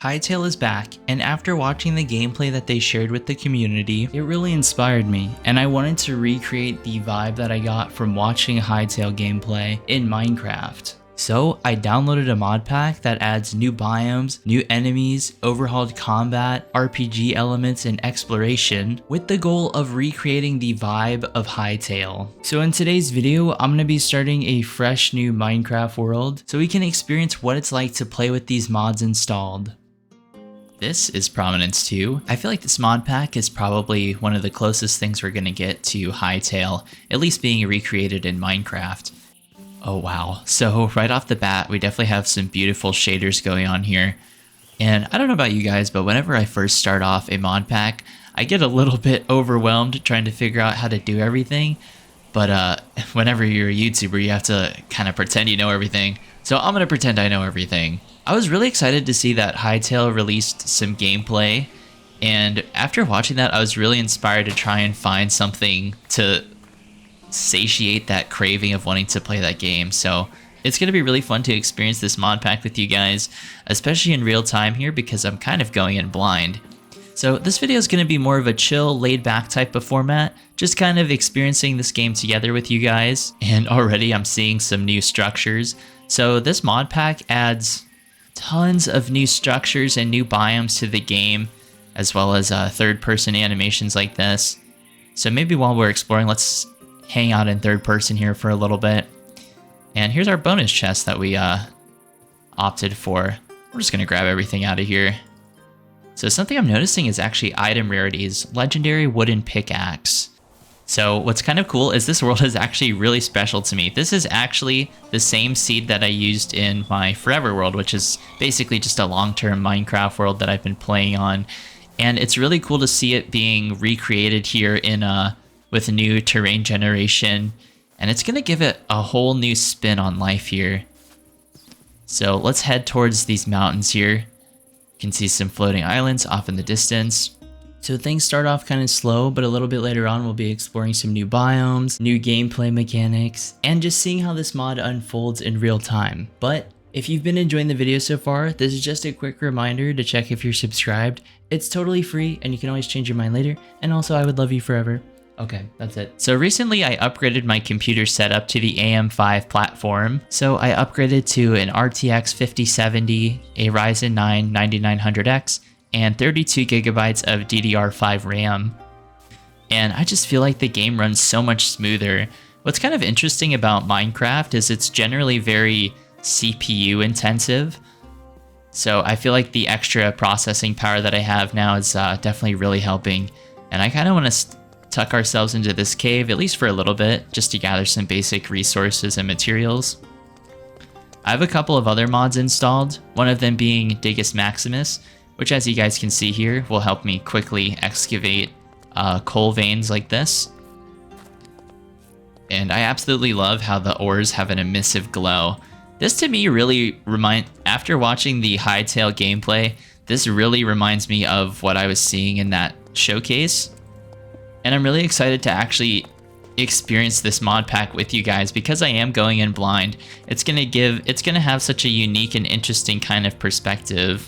Hytale is back, and after watching the gameplay that they shared with the community, it really inspired me, and I wanted to recreate the vibe that I got from watching Hytale gameplay in Minecraft. So I downloaded a mod pack that adds new biomes, new enemies, overhauled combat, RPG elements, and exploration, with the goal of recreating the vibe of Hytale. So in today's video, I'm going to be starting a fresh new Minecraft world, so we can experience what it's like to play with these mods installed. This is Prominence 2. I feel like this mod pack is probably one of the closest things we're going to get to Hytale, at least being recreated in Minecraft. Oh wow, so right off the bat, we definitely have some beautiful shaders going on here. And I don't know about you guys, but whenever I first start off a mod pack, I get a little bit overwhelmed trying to figure out how to do everything. But whenever you're a YouTuber, you have to kind of pretend you know everything. So I'm going to pretend I know everything. I was really excited to see that Hytale released some gameplay. And after watching that, I was really inspired to try and find something to satiate that craving of wanting to play that game. So it's going to be really fun to experience this mod pack with you guys, especially in real time here because I'm kind of going in blind. So this video is going to be more of a chill, laid back type of format, just kind of experiencing this game together with you guys. And already I'm seeing some new structures. So this mod pack adds tons of new structures and new biomes to the game, as well as third person animations like this. So maybe while we're exploring, let's hang out in third person here for a little bit. And here's our bonus chest that we opted for. We're just gonna grab everything out of here. So something I'm noticing is actually item rarities, legendary wooden pickaxe. So what's kind of cool is this world is actually really special to me. This is actually the same seed that I used in my Forever world, which is basically just a long-term Minecraft world that I've been playing on. And it's really cool to see it being recreated here in with a new terrain generation. And it's gonna give it a whole new spin on life here. So let's head towards these mountains here. You can see some floating islands off in the distance. So things start off kind of slow, but a little bit later on we'll be exploring some new biomes, new gameplay mechanics, and just seeing how this mod unfolds in real time. But if you've been enjoying the video so far, this is just a quick reminder to check if you're subscribed. It's totally free and you can always change your mind later. And also I would love you forever. Okay, that's it. So recently I upgraded my computer setup to the AM5 platform. So I upgraded to an RTX 5070, a Ryzen 9 9900X, and 32 gigabytes of DDR5 RAM. And I just feel like the game runs so much smoother. What's kind of interesting about Minecraft is it's generally very CPU intensive. So I feel like the extra processing power that I have now is definitely really helping. And I kind of want to tuck ourselves into this cave, at least for a little bit, just to gather some basic resources and materials. I have a couple of other mods installed, one of them being Diggus Maximus, which as you guys can see here, will help me quickly excavate coal veins like this. And I absolutely love how the ores have an emissive glow. This to me really after watching the Hytale gameplay, this really reminds me of what I was seeing in that showcase. And I'm really excited to actually experience this mod pack with you guys because I am going in blind. It's gonna have such a unique and interesting kind of perspective.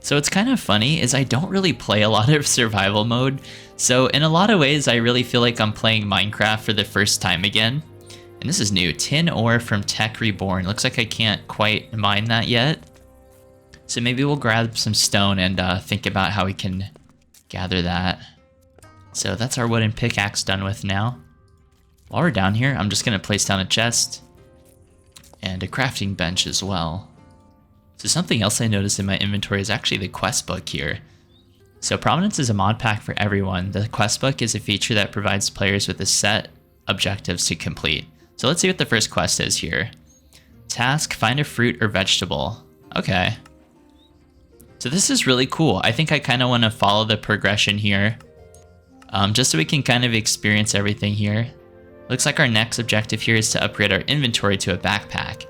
So it's kind of funny is I don't really play a lot of survival mode. So in a lot of ways, I really feel like I'm playing Minecraft for the first time again. And this is new, tin ore from Tech Reborn. Looks like I can't quite mine that yet. So maybe we'll grab some stone and think about how we can gather that. So that's our wooden pickaxe done with now. While we're down here, I'm just gonna place down a chest and a crafting bench as well. So something else I noticed in my inventory is actually the quest book here. So Prominence is a mod pack for everyone. The quest book is a feature that provides players with a set objectives to complete. So let's see what the first quest is here. Task, find a fruit or vegetable. Okay. So this is really cool. I think I kind of want to follow the progression here. Just so we can kind of experience everything here. Looks like our next objective here is to upgrade our inventory to a backpack.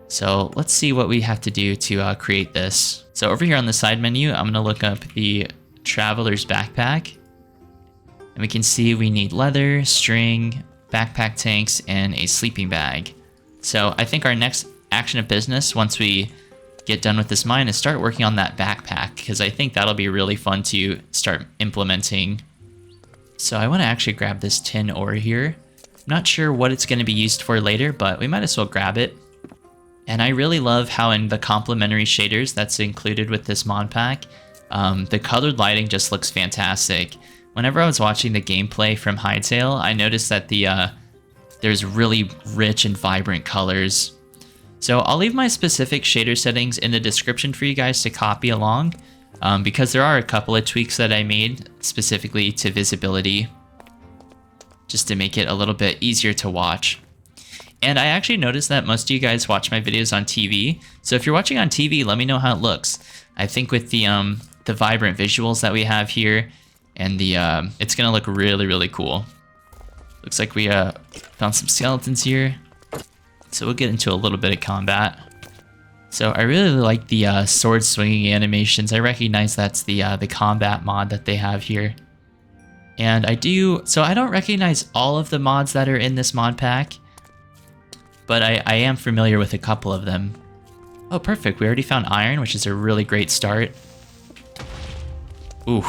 So let's see what we have to do to create this. So over here on the side menu, I'm gonna look up the Traveler's Backpack. And we can see we need leather, string, backpack tanks, and a sleeping bag. So I think our next action of business, once we get done with this mine is start working on that backpack, because I think that'll be really fun to start implementing. So I want to actually grab this tin ore here. I'm not sure what it's going to be used for later, but we might as well grab it. And I really love how in the complementary shaders that's included with this mod pack, the colored lighting just looks fantastic. Whenever I was watching the gameplay from Hytale, I noticed that there's really rich and vibrant colors. So I'll leave my specific shader settings in the description for you guys to copy along, because there are a couple of tweaks that I made specifically to visibility, just to make it a little bit easier to watch. And I actually noticed that most of you guys watch my videos on TV, so if you're watching on TV, let me know how it looks. I think with the vibrant visuals that we have here, and it's gonna look really, really cool. Looks like we found some skeletons here, so we'll get into a little bit of combat. So I really like the sword swinging animations. I recognize that's the combat mod that they have here. And I don't recognize all of the mods that are in this mod pack, but I am familiar with a couple of them. Oh, perfect. We already found iron, which is a really great start. Ooh.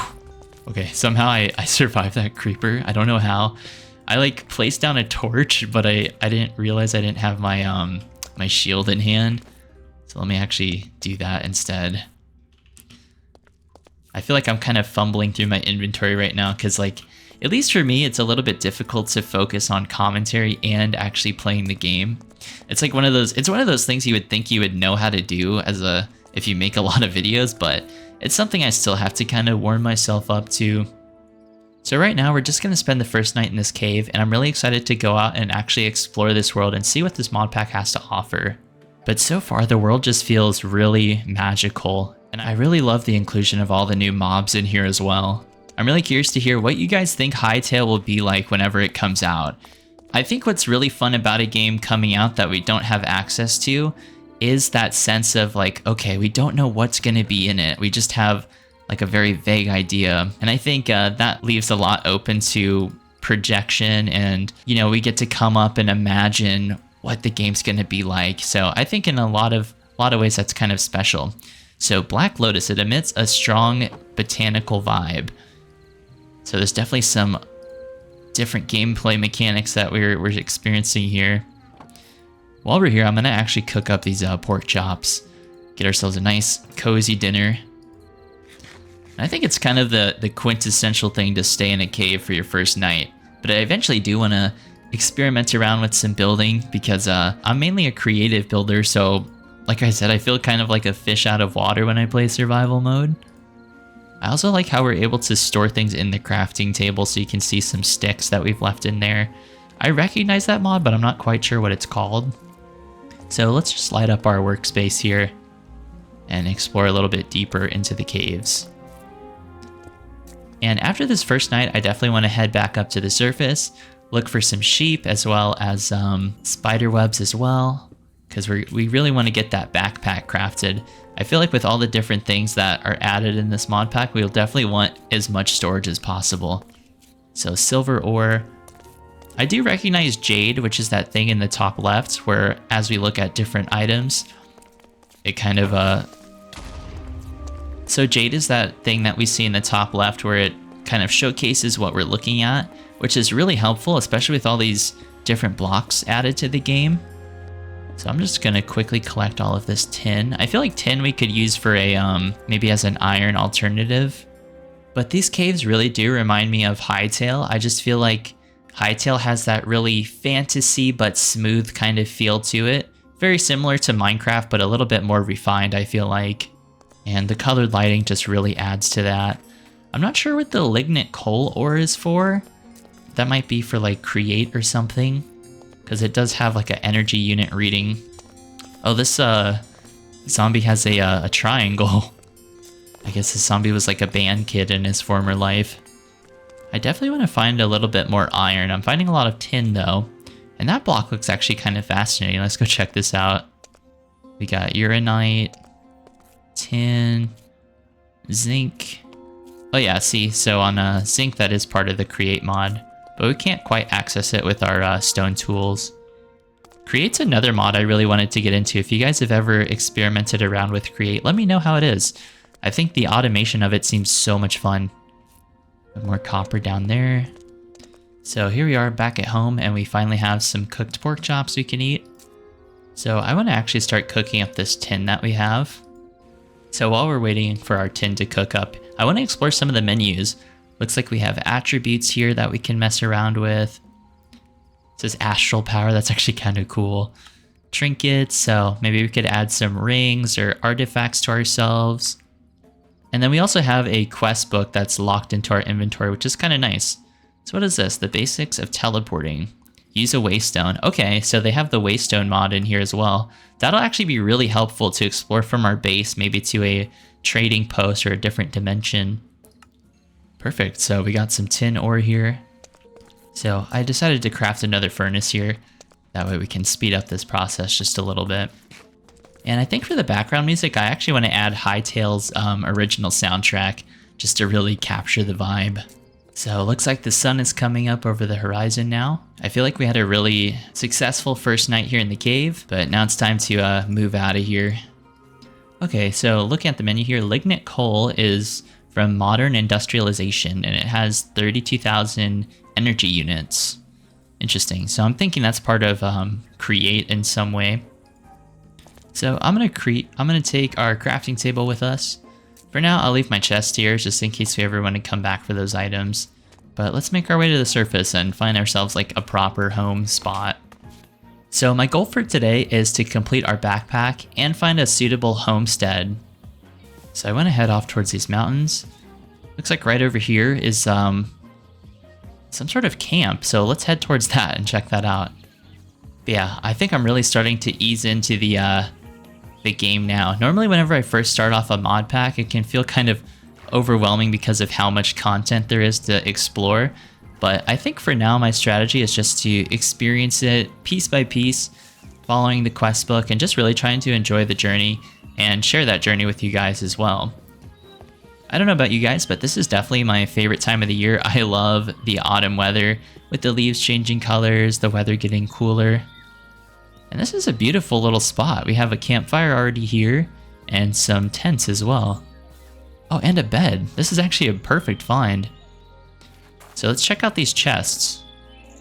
Okay, somehow I survived that creeper. I don't know how. I like placed down a torch, but I didn't realize I didn't have my my shield in hand. So let me actually do that instead. I feel like I'm kind of fumbling through my inventory right now, because like, at least for me, it's a little bit difficult to focus on commentary and actually playing the game. It's like one of those things you would think you would know how to do if you make a lot of videos, but it's something I still have to kind of warm myself up to. So right now we're just going to spend the first night in this cave, and I'm really excited to go out and actually explore this world and see what this mod pack has to offer. But so far the world just feels really magical, and I really love the inclusion of all the new mobs in here as well. I'm really curious to hear what you guys think Hytale will be like whenever it comes out. I think what's really fun about a game coming out that we don't have access to is that sense of like, okay, we don't know what's going to be in it. We just have like a very vague idea. And I think that leaves a lot open to projection, and, you know, we get to come up and imagine what the game's going to be like. So I think in a lot of ways that's kind of special. So Black Lotus, it emits a strong botanical vibe. So there's definitely some different gameplay mechanics that we're experiencing here. While we're here, I'm going to actually cook up these pork chops. Get ourselves a nice cozy dinner. And I think it's kind of the quintessential thing to stay in a cave for your first night. But I eventually do want to experiment around with some building, because I'm mainly a creative builder, so like I said, I feel kind of like a fish out of water when I play survival mode. I also like how we're able to store things in the crafting table, so you can see some sticks that we've left in there. I recognize that mod, but I'm not quite sure what it's called. So let's just light up our workspace here and explore a little bit deeper into the caves. And after this first night, I definitely want to head back up to the surface, look for some sheep as well as spider webs as well, because we really want to get that backpack crafted. I feel like with all the different things that are added in this mod pack, we'll definitely want as much storage as possible. So silver ore. I do recognize jade, which is that thing in the top left, where as we look at different items, it kind of So jade is that thing that we see in the top left where it kind of showcases what we're looking at, which is really helpful, especially with all these different blocks added to the game. So I'm just gonna quickly collect all of this tin. I feel like tin we could use for a maybe as an iron alternative. But these caves really do remind me of Hytale. I just feel like Hytale has that really fantasy but smooth kind of feel to it. Very similar to Minecraft, but a little bit more refined, I feel like. And the colored lighting just really adds to that. I'm not sure what the lignite coal ore is for. That might be for like create or something, because it does have like an energy unit reading. Oh, this zombie has a triangle. I guess this zombie was like a band kid in his former life. I definitely want to find a little bit more iron. I'm finding a lot of tin though, and that block looks actually kind of fascinating. Let's go check this out. We got uranite, tin, zinc. Oh yeah, see, so on zinc that is part of the create mod, but we can't quite access it with our stone tools. Create's another mod I really wanted to get into. If you guys have ever experimented around with Create, let me know how it is. I think the automation of it seems so much fun. More copper down there. So here we are back at home, and we finally have some cooked pork chops we can eat. So I want to actually start cooking up this tin that we have. So while we're waiting for our tin to cook up, I want to explore some of the menus. Looks like we have attributes here that we can mess around with. It says astral power, that's actually kind of cool. Trinkets, so maybe we could add some rings or artifacts to ourselves. And then we also have a quest book that's locked into our inventory, which is kind of nice. So what is this? The basics of teleporting. Use a waystone. Okay, so they have the waystone mod in here as well. That'll actually be really helpful to explore from our base, maybe to a trading post or a different dimension. Perfect, so we got some tin ore here. So I decided to craft another furnace here. That way we can speed up this process just a little bit. And I think for the background music, I actually want to add Hytale's original soundtrack just to really capture the vibe. So it looks like the sun is coming up over the horizon now. I feel like we had a really successful first night here in the cave, but now it's time to move out of here. Okay, so looking at the menu here, lignite coal is from modern industrialization, and it has 32,000 energy units. Interesting. So I'm thinking that's part of create in some way. So I'm gonna take our crafting table with us. For now, I'll leave my chest here just in case we ever want to come back for those items. But let's make our way to the surface and find ourselves like a proper home spot. So my goal for today is to complete our backpack and find a suitable homestead. So I want to head off towards these mountains. Looks like right over here is some sort of camp. So let's head towards that and check that out. But yeah, I think I'm really starting to ease into the game now. Normally whenever I first start off a mod pack, it can feel kind of overwhelming because of how much content there is to explore. But I think for now my strategy is just to experience it piece by piece, following the quest book and just really trying to enjoy the journey and share that journey with you guys as well. I don't know about you guys, but this is definitely my favorite time of the year. I love the autumn weather with the leaves changing colors, the weather getting cooler. And this is a beautiful little spot. We have a campfire already here and some tents as well. Oh, and a bed. This is actually a perfect find. So let's check out these chests.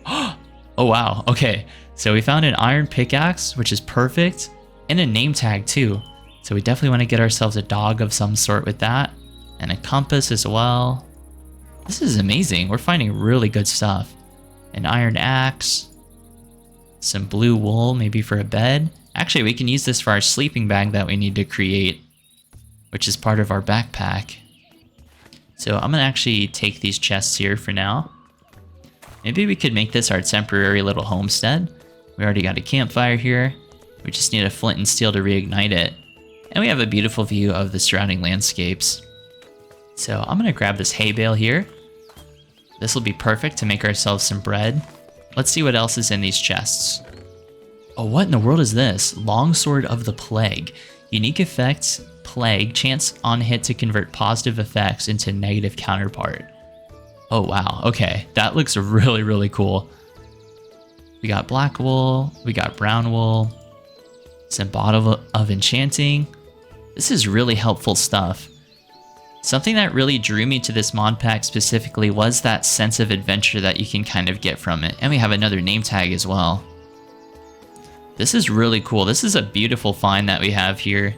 Oh wow, okay. So we found an iron pickaxe, which is perfect, and a name tag too. So we definitely want to get ourselves a dog of some sort with that, and a compass as well. This is amazing. We're finding really good stuff. An iron axe, some blue wool, maybe for a bed. Actually, we can use this for our sleeping bag that we need to create, which is part of our backpack. So I'm gonna actually take these chests here for now. Maybe we could make this our temporary little homestead. We already got a campfire here. We just need a flint and steel to reignite it. And we have a beautiful view of the surrounding landscapes. So I'm gonna grab this hay bale here. This will be perfect to make ourselves some bread. Let's see what else is in these chests. Oh, what in the world is this? Longsword of the Plague. Unique effects, Plague, chance on hit to convert positive effects into negative counterpart. Oh wow, okay, that looks really, really cool. We got black wool, we got brown wool, some bottle of enchanting. This is really helpful stuff. Something that really drew me to this mod pack specifically was that sense of adventure that you can kind of get from it. And we have another name tag as well. This is really cool. This is a beautiful find that we have here.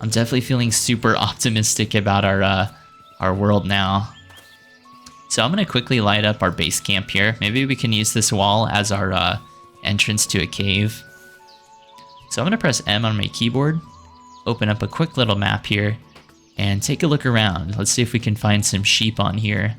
I'm definitely feeling super optimistic about our world now. So I'm going to quickly light up our base camp here. Maybe we can use this wall as our entrance to a cave. So I'm going to press M on my keyboard, open up a quick little map here, and take a look around. Let's see if we can find some sheep on here.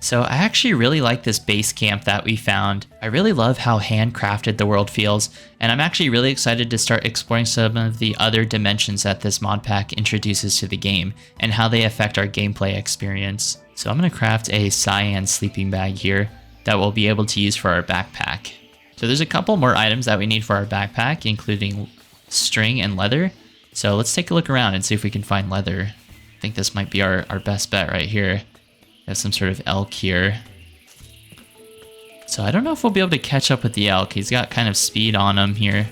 So I actually really like this base camp that we found. I really love how handcrafted the world feels, and I'm actually really excited to start exploring some of the other dimensions that this mod pack introduces to the game and how they affect our gameplay experience. So I'm going to craft a cyan sleeping bag here that we'll be able to use for our backpack. So there's a couple more items that we need for our backpack, including string and leather. So let's take a look around and see if we can find leather. I think this might be our best bet right here. We have some sort of elk here. So I don't know if we'll be able to catch up with the elk. He's got kind of speed on him here.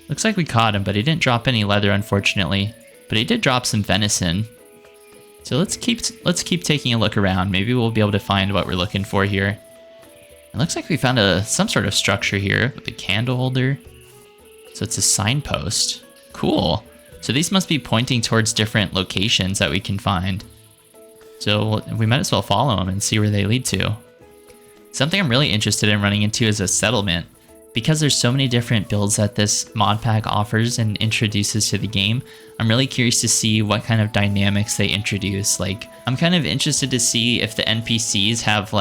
Looks like we caught him, but he didn't drop any leather, unfortunately. But he did drop some venison. So let's keep taking a look around. Maybe we'll be able to find what we're looking for here. It looks like we found some sort of structure here with a candle holder. So it's a signpost. Cool. So these must be pointing towards different locations that we can find. So we might as well follow them and see where they lead to. Something I'm really interested in running into is a settlement. Because there's so many different builds that this mod pack offers and introduces to the game, I'm really curious to see what kind of dynamics they introduce. Like, I'm kind of interested to see if the NPCs have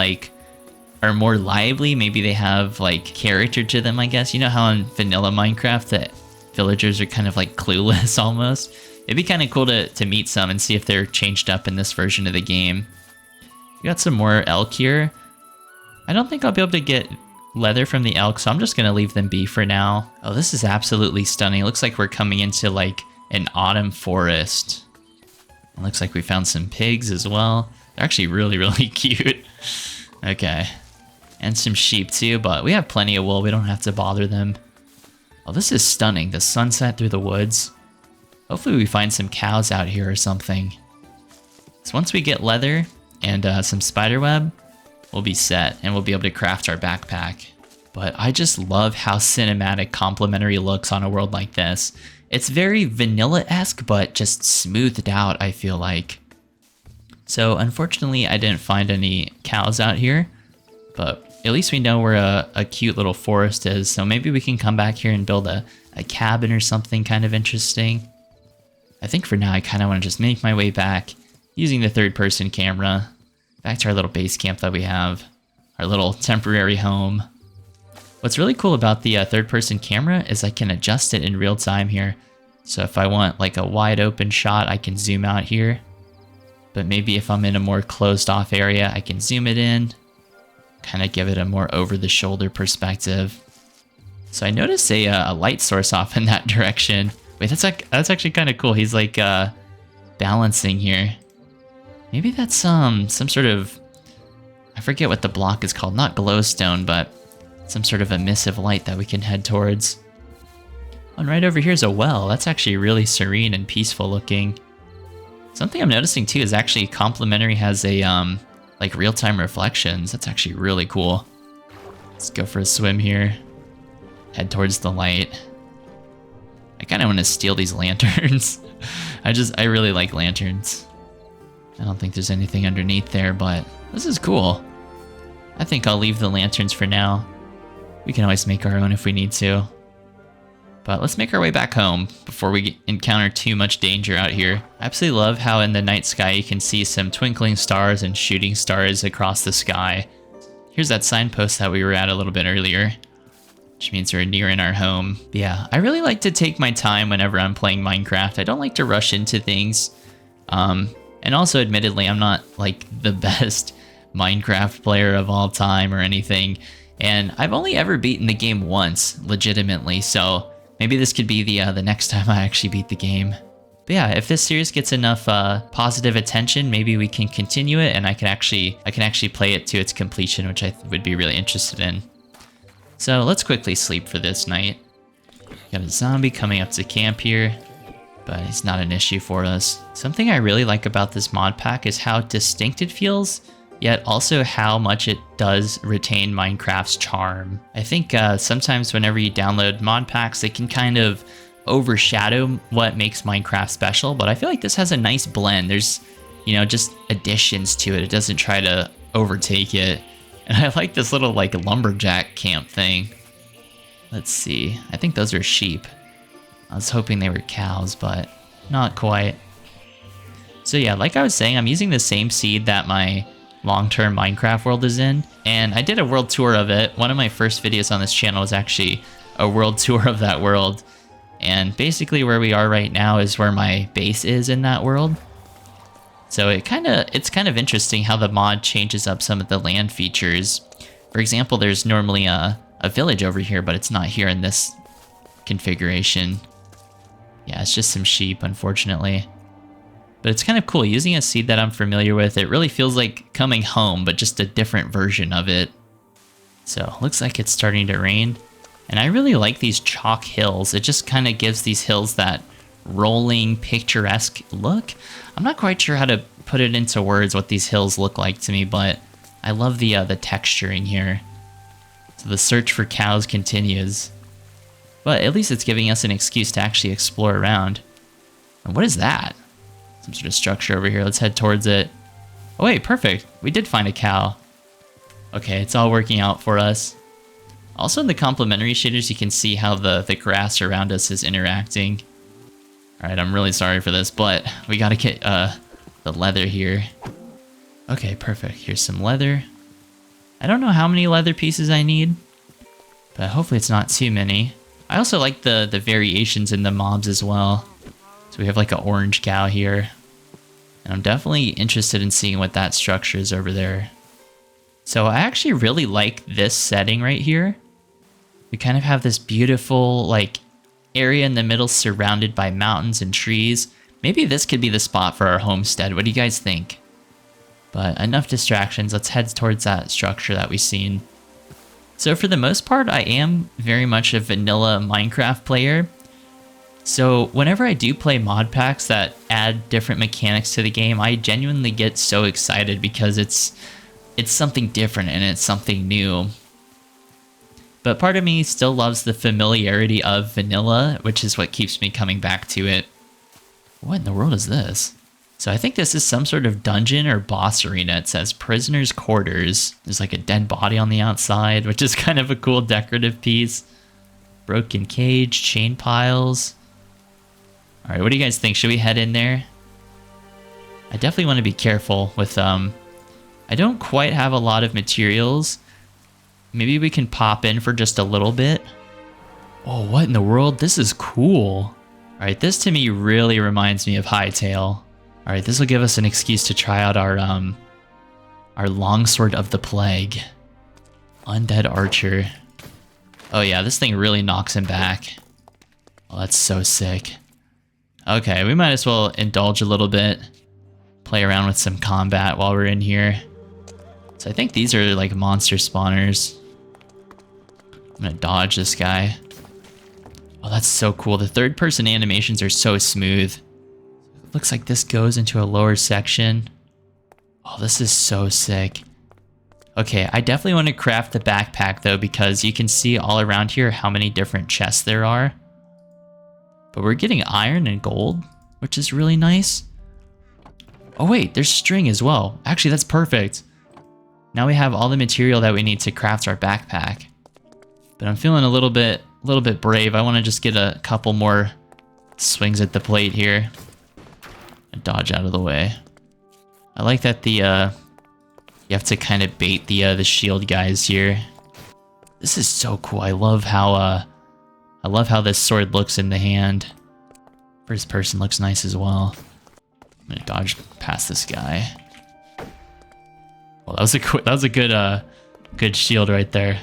are more lively. Maybe they have character to them, I guess. You know how in vanilla Minecraft the villagers are kind of clueless almost? It'd be kind of cool to meet some and see if they're changed up in this version of the game. We got some more elk here. I don't think I'll be able to get leather from the elk, so I'm just gonna leave them be for now. Oh, this is absolutely stunning. It looks like we're coming into an autumn forest. It looks like we found some pigs as well. They're actually really, really cute. Okay. And some sheep too, but we have plenty of wool. We don't have to bother them. Oh, this is stunning. The sunset through the woods. Hopefully we find some cows out here or something. So once we get leather and some spiderweb, we'll be set and we'll be able to craft our backpack. But I just love how cinematic complementary looks on a world like this. It's very vanilla-esque, but just smoothed out, I feel like. So unfortunately, I didn't find any cows out here, but at least we know where a cute little forest is. So maybe we can come back here and build a cabin or something kind of interesting. I think for now, I kind of want to just make my way back using the third-person camera. Back to our little base camp that we have, our little temporary home. What's really cool about the third-person camera is I can adjust it in real time here. So if I want a wide open shot, I can zoom out here. But maybe if I'm in a more closed off area, I can zoom it in, kind of give it a more over-the-shoulder perspective. So I noticed a light source off in that direction. Wait, that's actually kind of cool. He's balancing here. Maybe that's some sort of, I forget what the block is called, not glowstone, but some sort of emissive light that we can head towards. And right over here is a well. That's actually really serene and peaceful looking. Something I'm noticing too is actually Complementary has a real-time reflections. That's actually really cool. Let's go for a swim here. Head towards the light. I kind of want to steal these lanterns. I really like lanterns. I don't think there's anything underneath there, but this is cool. I think I'll leave the lanterns for now. We can always make our own if we need to. But let's make our way back home before we encounter too much danger out here. I absolutely love how in the night sky you can see some twinkling stars and shooting stars across the sky. Here's that signpost that we were at a little bit earlier, which means we're nearing our home. But yeah, I really like to take my time whenever I'm playing Minecraft. I don't like to rush into things. And also, admittedly, I'm not the best Minecraft player of all time or anything. And I've only ever beaten the game once, legitimately. So maybe this could be the next time I actually beat the game. But yeah, if this series gets enough positive attention, maybe we can continue it and I can actually play it to its completion, which I would be really interested in. So let's quickly sleep for this night. Got a zombie coming up to camp here, but it's not an issue for us. Something I really like about this mod pack is how distinct it feels, yet also how much it does retain Minecraft's charm. I think sometimes whenever you download mod packs, they can kind of overshadow what makes Minecraft special, but I feel like this has a nice blend. There's, just additions to it. It doesn't try to overtake it. And I like this little lumberjack camp thing. Let's see. I think those are sheep. I was hoping they were cows, but not quite. So yeah, like I was saying, I'm using the same seed that my long-term Minecraft world is in, and I did a world tour of it. One of my first videos on this channel was actually a world tour of that world, and basically where we are right now is where my base is in that world. So it's kind of interesting how the mod changes up some of the land features. For example, there's normally a village over here, but it's not here in this configuration. Yeah, it's just some sheep, unfortunately. But it's kind of cool. Using a seed that I'm familiar with, it really feels like coming home, but just a different version of it. So looks like it's starting to rain. And I really like these chalk hills. It just kind of gives these hills that rolling, picturesque look. I'm not quite sure how to put it into words what these hills look like to me, but I love the texturing here. So the search for cows continues. But at least it's giving us an excuse to actually explore around. And what is that? Some sort of structure over here. Let's head towards it. Oh wait, perfect. We did find a cow. Okay, it's all working out for us. Also in the complementary shaders, you can see how the grass around us is interacting. Alright, I'm really sorry for this, but we gotta get the leather here. Okay, perfect. Here's some leather. I don't know how many leather pieces I need, but hopefully it's not too many. I also like the variations in the mobs as well. So we have like an orange cow here. And I'm definitely interested in seeing what that structure is over there. So I actually really like this setting right here. We kind of have this beautiful like area in the middle surrounded by mountains and trees. Maybe this could be the spot for our homestead. What do you guys think? But enough distractions. Let's head towards that structure that we've seen. So for the most part, I am very much a vanilla Minecraft player. So whenever I do play mod packs that add different mechanics to the game, I genuinely get so excited because it's something different and it's something new. But part of me still loves the familiarity of vanilla, which is what keeps me coming back to it. What in the world is this? So I think this is some sort of dungeon or boss arena. It says prisoner's quarters. There's like a dead body on the outside, which is kind of a cool decorative piece. Broken cage, chain piles. All right, what do you guys think? Should we head in there? I definitely want to be careful with, I don't quite have a lot of materials. Maybe we can pop in for just a little bit. Oh, what in the world? This is cool. All right, this to me really reminds me of Hytale. All right, this will give us an excuse to try out our longsword of the plague. Undead archer. Oh yeah, this thing really knocks him back. Oh, that's so sick. Okay, we might as well indulge a little bit. Play around with some combat while we're in here. So I think these are like monster spawners. I'm gonna dodge this guy. Oh, that's so cool. The third person animations are so smooth. Looks like this goes into a lower section. Oh, this is so sick. Okay, I definitely want to craft the backpack though, because you can see all around here how many different chests there are. But we're getting iron and gold, which is really nice. Oh wait, there's string as well. Actually, that's perfect. Now we have all the material that we need to craft our backpack. But I'm feeling a little bit brave. I want to just get a couple more swings at the plate here. And dodge out of the way. I like that the you have to kind of bait the shield guys here. This is so cool. I love how this sword looks in the hand. First person looks nice as well. I'm gonna dodge past this guy. Well, that was a good shield right there.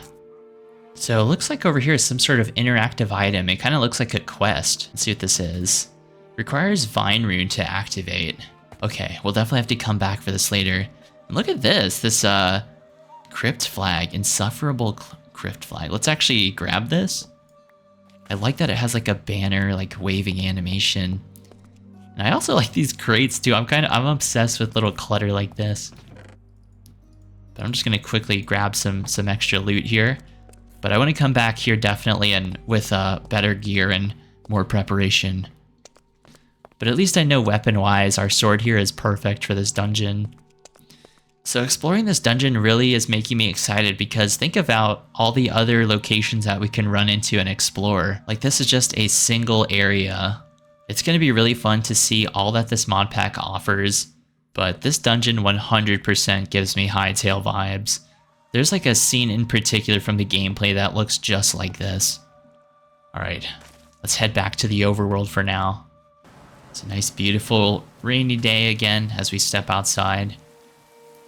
So it looks like over here is some sort of interactive item. It kind of looks like a quest. Let's see what this is. Requires Vine Rune to activate. Okay, we'll definitely have to come back for this later. And look at this crypt flag, insufferable crypt flag. Let's actually grab this. I like that it has like a banner, like waving animation. And I also like these crates too. I'm obsessed with little clutter like this. But I'm just gonna quickly grab some extra loot here. But I want to come back here definitely and with better gear and more preparation. But at least I know weapon-wise, our sword here is perfect for this dungeon. So exploring this dungeon really is making me excited because think about all the other locations that we can run into and explore. Like this is just a single area. It's going to be really fun to see all that this mod pack offers. But this dungeon 100% gives me Hytale vibes. There's like a scene in particular from the gameplay that looks just like this. Alright, let's head back to the overworld for now. It's a nice, beautiful, rainy day again as we step outside.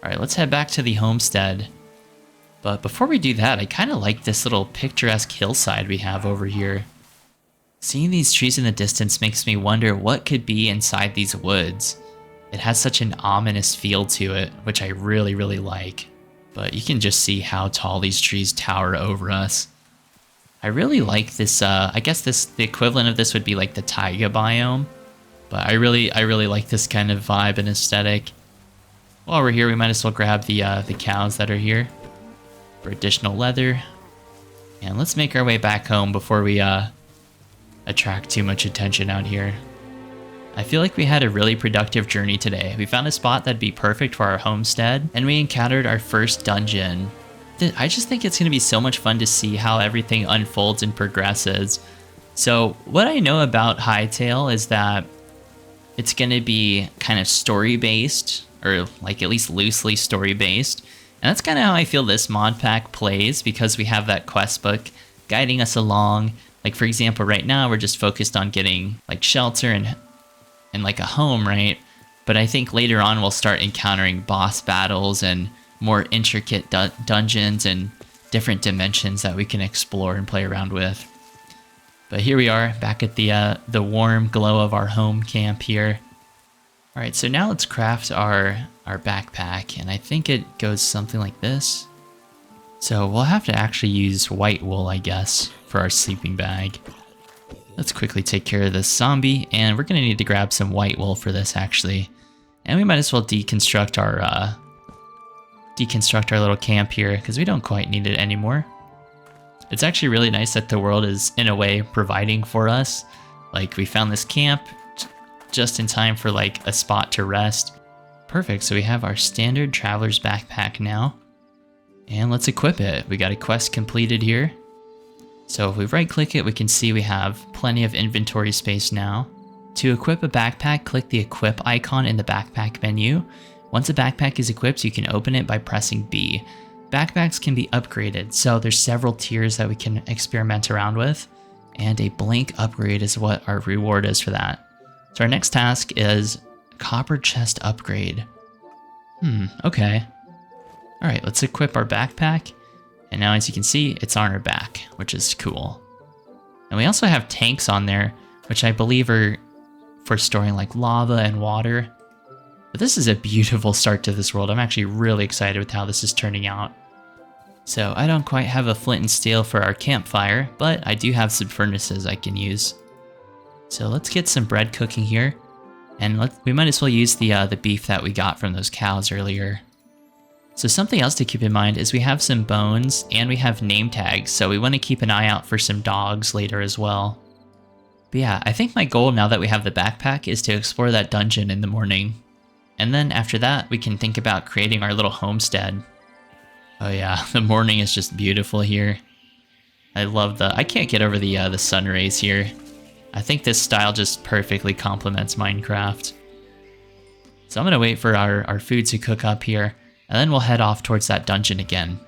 Alright, let's head back to the homestead. But before we do that, I kind of like this little picturesque hillside we have over here. Seeing these trees in the distance makes me wonder what could be inside these woods. It has such an ominous feel to it, which I really, really like. But you can just see how tall these trees tower over us. I really like this, I guess the equivalent of this would be like the taiga biome. But I really like this kind of vibe and aesthetic. While we're here, we might as well grab the cows that are here for additional leather. And let's make our way back home before we attract too much attention out here. I feel like we had a really productive journey today. We found a spot that'd be perfect for our homestead, and we encountered our first dungeon. I just think it's going to be so much fun to see how everything unfolds and progresses. So what I know about Hytale is that it's going to be kind of story-based, or like at least loosely story-based. And that's kind of how I feel this mod pack plays, because we have that quest book guiding us along. Like, for example, right now we're just focused on getting like shelter and like a home, right? But I think later on we'll start encountering boss battles and more intricate dungeons and different dimensions that we can explore and play around with. But here we are back at the warm glow of our home camp here. All right, so now let's craft our backpack, and I think it goes something like this. So we'll have to actually use white wool, I guess, for our sleeping bag. Let's quickly take care of this zombie, and we're gonna need to grab some white wool for this actually. And we might as well deconstruct our little camp here, because we don't quite need it anymore. It's actually really nice that the world is, in a way, providing for us. Like, we found this camp just in time for like a spot to rest. Perfect, so we have our standard traveler's backpack now. And let's equip it. We got a quest completed here. So if we right click it, we can see we have plenty of inventory space now. To equip a backpack, click the equip icon in the backpack menu. Once a backpack is equipped, you can open it by pressing B. Backpacks can be upgraded, so there's several tiers that we can experiment around with, and a blank upgrade is what our reward is for that. So our next task is copper chest upgrade. Okay. All right, let's equip our backpack. And now, as you can see, it's on our back, which is cool. And we also have tanks on there, which I believe are for storing like lava and water. But this is a beautiful start to this world. I'm actually really excited with how this is turning out. So I don't quite have a flint and steel for our campfire, but I do have some furnaces I can use. So let's get some bread cooking here. And we might as well use the beef that we got from those cows earlier. So something else to keep in mind is we have some bones and we have name tags, so we want to keep an eye out for some dogs later as well. But yeah, I think my goal now that we have the backpack is to explore that dungeon in the morning. And then after that, we can think about creating our little homestead. Oh yeah, the morning is just beautiful here. I love I can't get over the sun rays here. I think this style just perfectly complements Minecraft. So I'm gonna wait for our food to cook up here, and then we'll head off towards that dungeon again.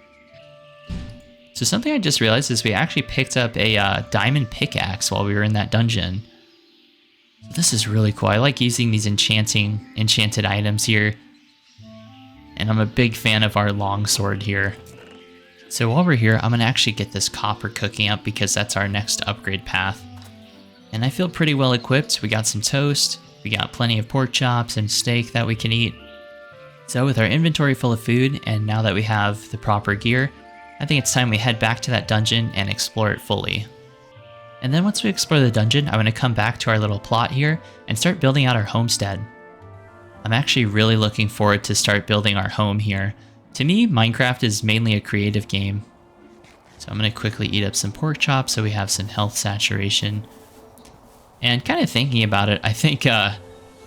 So something I just realized is we actually picked up a diamond pickaxe while we were in that dungeon. This is really cool. I like using these enchanted items here. And I'm a big fan of our longsword here. So while we're here, I'm gonna actually get this copper cooking up because that's our next upgrade path. And I feel pretty well equipped. We got some toast, we got plenty of pork chops and steak that we can eat. So with our inventory full of food, and now that we have the proper gear, I think it's time we head back to that dungeon and explore it fully. And then once we explore the dungeon, I'm going to come back to our little plot here and start building out our homestead. I'm actually really looking forward to start building our home here. To me, Minecraft is mainly a creative game. So I'm going to quickly eat up some pork chops so we have some health saturation. And kind of thinking about it, I think I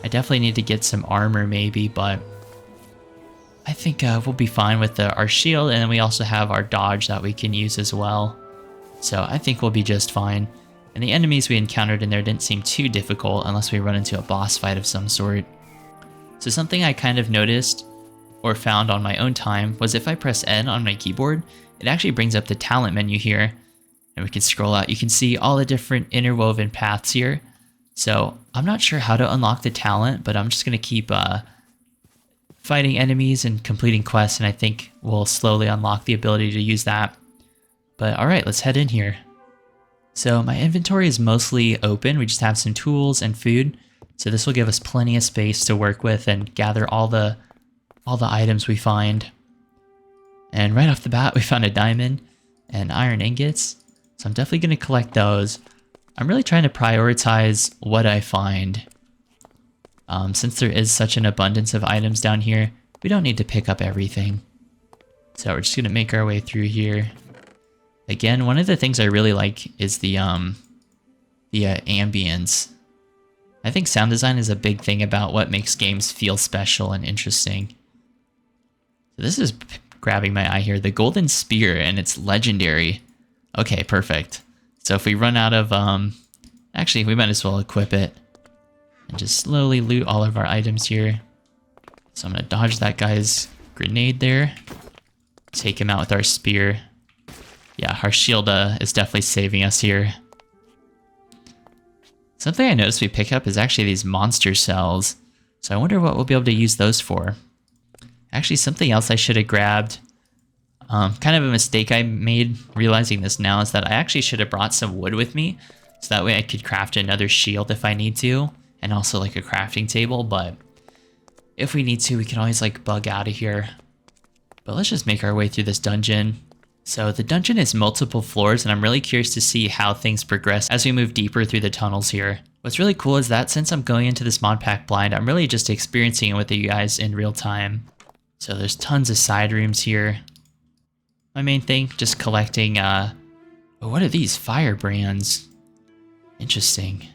definitely need to get some armor maybe, but I think we'll be fine with our shield, and then we also have our dodge that we can use as well. So I think we'll be just fine. And the enemies we encountered in there didn't seem too difficult unless we run into a boss fight of some sort. So something I kind of noticed or found on my own time was if I press N on my keyboard, it actually brings up the talent menu here. And we can scroll out. You can see all the different interwoven paths here. So I'm not sure how to unlock the talent, but I'm just going to keep fighting enemies and completing quests, and I think we'll slowly unlock the ability to use that. But alright, let's head in here. So my inventory is mostly open. We just have some tools and food. So this will give us plenty of space to work with and gather all the items we find. And right off the bat, we found a diamond and iron ingots. So I'm definitely going to collect those. I'm really trying to prioritize what I find. Since there is such an abundance of items down here, we don't need to pick up everything. So we're just going to make our way through here. Again, one of the things I really like is the ambience. I think sound design is a big thing about what makes games feel special and interesting. So this is grabbing my eye here. The golden spear, and it's legendary. Okay, perfect. So if we run out of... actually, we might as well equip it. And just slowly loot all of our items here. So I'm going to dodge that guy's grenade there. Take him out with our spear. Yeah, our shield is definitely saving us here. Something I noticed we pick up is actually these monster cells. So I wonder what we'll be able to use those for. Actually, something else I should have grabbed. Kind of a mistake I made realizing this now is that I actually should have brought some wood with me. So that way I could craft another shield if I need to. And also like a crafting table. But if we need to, we can always like bug out of here. But let's just make our way through this dungeon. So the dungeon is multiple floors, and I'm really curious to see how things progress as we move deeper through the tunnels here. What's really cool is that since I'm going into this mod pack blind, I'm really just experiencing it with you guys in real time. So there's tons of side rooms here. My main thing, just collecting, oh, what are these? Firebrands. Interesting.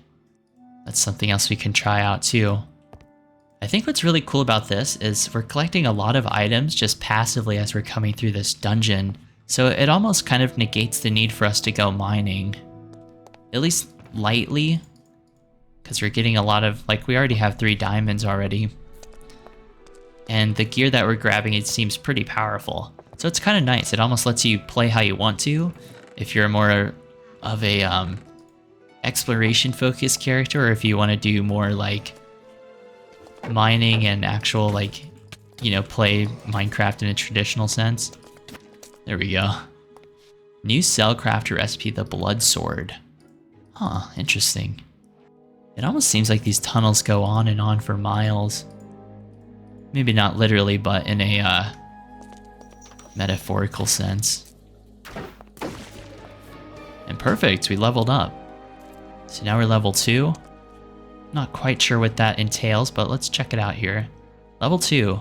That's something else we can try out too. I think what's really cool about this is we're collecting a lot of items just passively as we're coming through this dungeon. So it almost kind of negates the need for us to go mining. At least lightly. Because we're getting a lot of, like, we already have 3 diamonds already. And the gear that we're grabbing, it seems pretty powerful. So it's kind of nice. It almost lets you play how you want to. If you're more of a exploration focused character, or if you want to do more like mining and actual, like, you know, play Minecraft in a traditional sense. There we go. New cell crafter recipe, the blood sword. Huh, interesting. It almost seems like these tunnels go on and on for miles. Maybe not literally, but in a metaphorical sense. And perfect, we leveled up. So now we're level 2. Not quite sure what that entails, but let's check it out here. Level 2.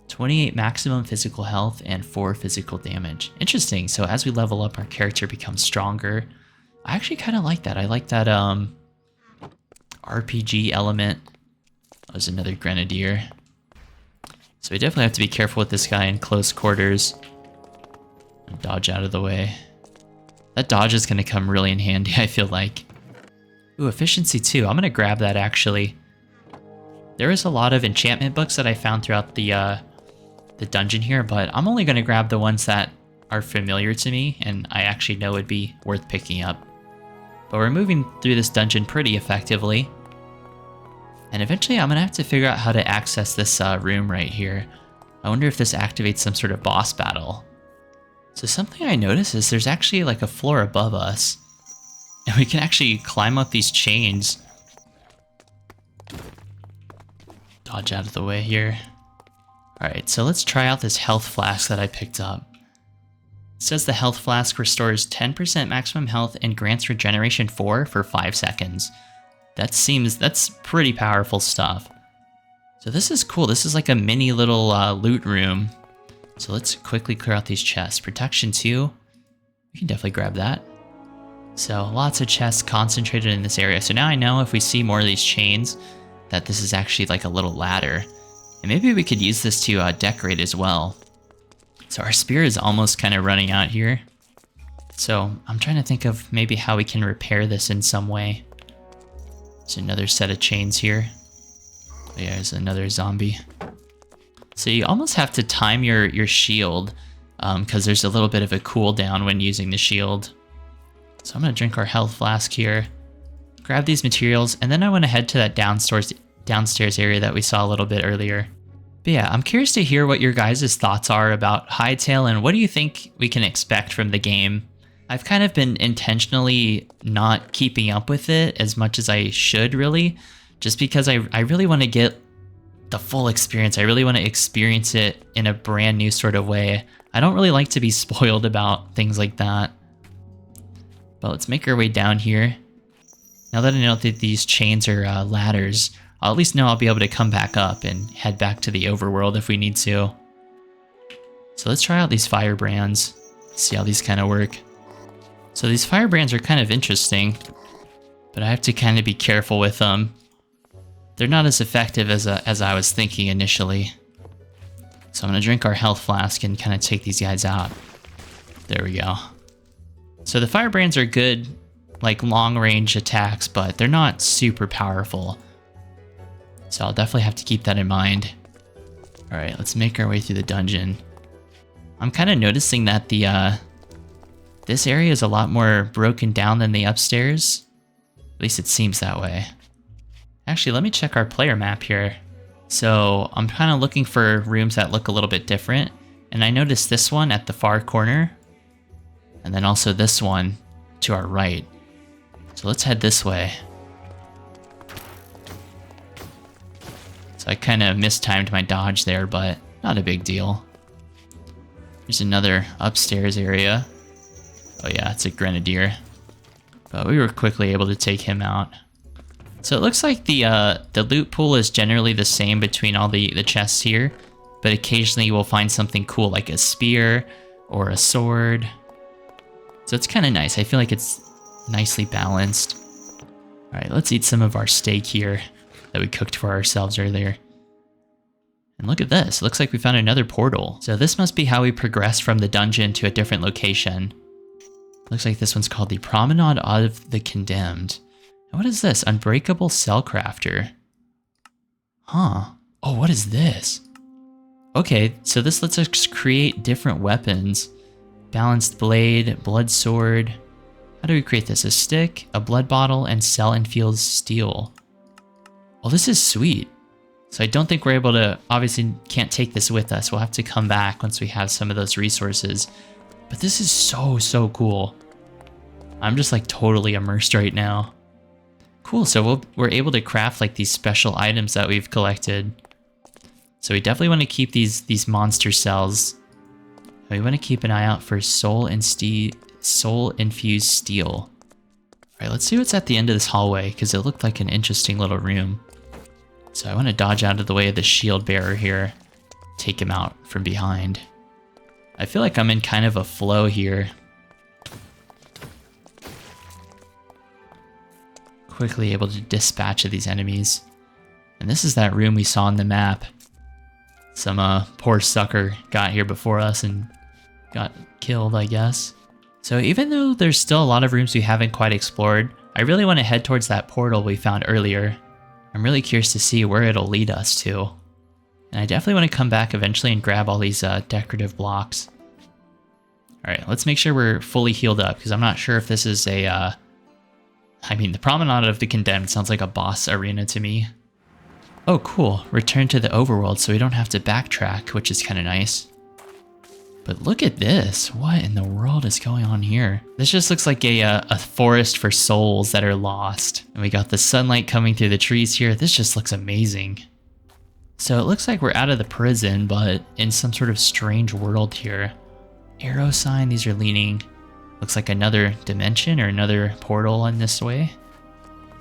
28 maximum physical health and 4 physical damage. Interesting. So as we level up, our character becomes stronger. I actually kind of like that. I like that RPG element. There's another grenadier. So we definitely have to be careful with this guy in close quarters. And dodge out of the way. That dodge is going to come really in handy, I feel like. Ooh, efficiency 2. I'm going to grab that actually. There is a lot of enchantment books that I found throughout the dungeon here, but I'm only going to grab the ones that are familiar to me and I actually know would be worth picking up. But we're moving through this dungeon pretty effectively. And eventually I'm going to have to figure out how to access this room right here. I wonder if this activates some sort of boss battle. So something I noticed is there's actually like a floor above us. And we can actually climb up these chains. Dodge out of the way here. Alright, so let's try out this health flask that I picked up. It says the health flask restores 10% maximum health and grants regeneration 4 for 5 seconds. That's pretty powerful stuff. So this is cool. This is like a mini little loot room. So let's quickly clear out these chests. Protection 2. We can definitely grab that. So lots of chests concentrated in this area. So now I know if we see more of these chains that this is actually like a little ladder. And maybe we could use this to decorate as well. So our spear is almost kind of running out here. So I'm trying to think of maybe how we can repair this in some way. There's another set of chains here. Oh yeah, there's another zombie. So you almost have to time your shield because there's a little bit of a cooldown when using the shield. So I'm going to drink our health flask here, grab these materials, and then I want to head to that downstairs area that we saw a little bit earlier. But yeah, I'm curious to hear what your guys' thoughts are about Hytale and what do you think we can expect from the game. I've kind of been intentionally not keeping up with it as much as I should really, just because I really want to get the full experience. I really want to experience it in a brand new sort of way. I don't really like to be spoiled about things like that. But let's make our way down here. Now that I know that these chains are ladders, I'll at least know I'll be able to come back up and head back to the overworld if we need to. So let's try out these firebrands, see how these kind of work. So these firebrands are kind of interesting, but I have to kind of be careful with them. They're not as effective as I was thinking initially. So I'm going to drink our health flask and kind of take these guys out. There we go. So the firebrands are good, like long range attacks, but they're not super powerful. So I'll definitely have to keep that in mind. All right, let's make our way through the dungeon. I'm kind of noticing that this area is a lot more broken down than the upstairs. At least it seems that way. Actually, let me check our player map here. So I'm kind of looking for rooms that look a little bit different. And I noticed this one at the far corner. And then also this one to our right. So let's head this way. So I kind of mistimed my dodge there, but not a big deal. There's another upstairs area. Oh yeah, it's a grenadier. But we were quickly able to take him out. So it looks like the loot pool is generally the same between all the chests here, but occasionally you will find something cool like a spear or a sword. So it's kind of nice. I feel like it's nicely balanced. All right, let's eat some of our steak here that we cooked for ourselves earlier. And look at this, it looks like we found another portal. So this must be how we progress from the dungeon to a different location. Looks like this one's called the Promenade of the Condemned. And what is this? Unbreakable Cell Crafter. Huh. Oh, what is this? Okay, so this lets us create different weapons. Balanced blade, blood sword. How do we create this? A stick, a blood bottle, and cell-infused steel. Well, this is sweet. So I don't think we're able to, obviously can't take this with us. We'll have to come back once we have some of those resources. But this is so cool. I'm just like totally immersed right now. Cool, so we're able to craft like these special items that we've collected. So we definitely want to keep these monster cells. We want to keep an eye out for soul-infused steel. All right, let's see what's at the end of this hallway, because it looked like an interesting little room. So I want to dodge out of the way of the shield bearer here. Take him out from behind. I feel like I'm in kind of a flow here. Quickly able to dispatch of these enemies. And this is that room we saw on the map. Some poor sucker got here before us and got killed, I guess. So even though there's still a lot of rooms we haven't quite explored, I really want to head towards that portal we found earlier. I'm really curious to see where it'll lead us to. And I definitely want to come back eventually and grab all these decorative blocks. Alright, let's make sure we're fully healed up, because I'm not sure if this is a... I mean, the Promenade of the Condemned sounds like a boss arena to me. Oh, cool. Return to the overworld so we don't have to backtrack, which is kind of nice. But look at this. What in the world is going on here? This just looks like a forest for souls that are lost. And we got the sunlight coming through the trees here. This just looks amazing. So it looks like we're out of the prison, but in some sort of strange world here. Arrow sign, these are leaning. Looks like another dimension or another portal in this way.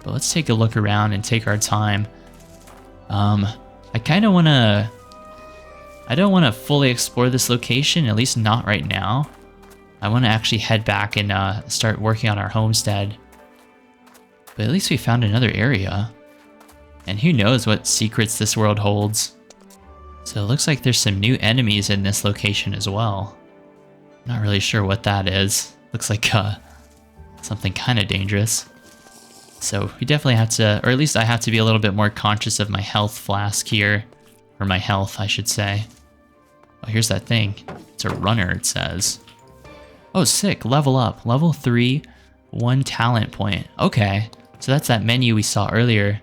But let's take a look around and take our time. I kind of want to... I don't want to fully explore this location, at least not right now. I want to actually head back and start working on our homestead. But at least we found another area. And who knows what secrets this world holds. So it looks like there's some new enemies in this location as well. I'm not really sure what that is. Looks like something kind of dangerous. So we definitely have to, or at least I have to be a little bit more conscious of my health flask here. Or my health, I should say. Oh, here's that thing. It's a runner, it says. Oh, sick. Level up. Level 3, 1 talent point. Okay. So that's that menu we saw earlier.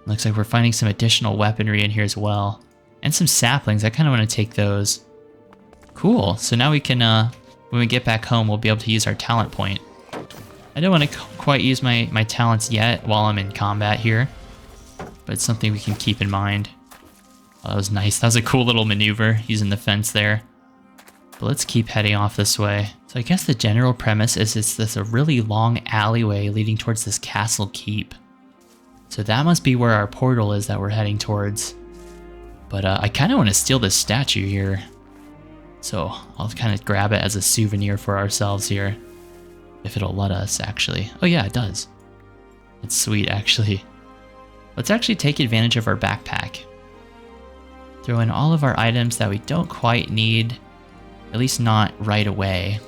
Looks like we're finding some additional weaponry in here as well. And some saplings. I kind of want to take those. Cool. So now we can, when we get back home, we'll be able to use our talent point. I don't want to quite use my talents yet while I'm in combat here. But it's something we can keep in mind. Oh, that was nice. That was a cool little maneuver using the fence there. But let's keep heading off this way. So I guess the general premise is it's this a really long alleyway leading towards this castle keep. So that must be where our portal is that we're heading towards. But I kind of want to steal this statue here. So I'll kind of grab it as a souvenir for ourselves here. If it'll let us, actually. Oh yeah, it does. It's sweet, actually. Let's actually take advantage of our backpack. Throw in all of our items that we don't quite need. At least not right away.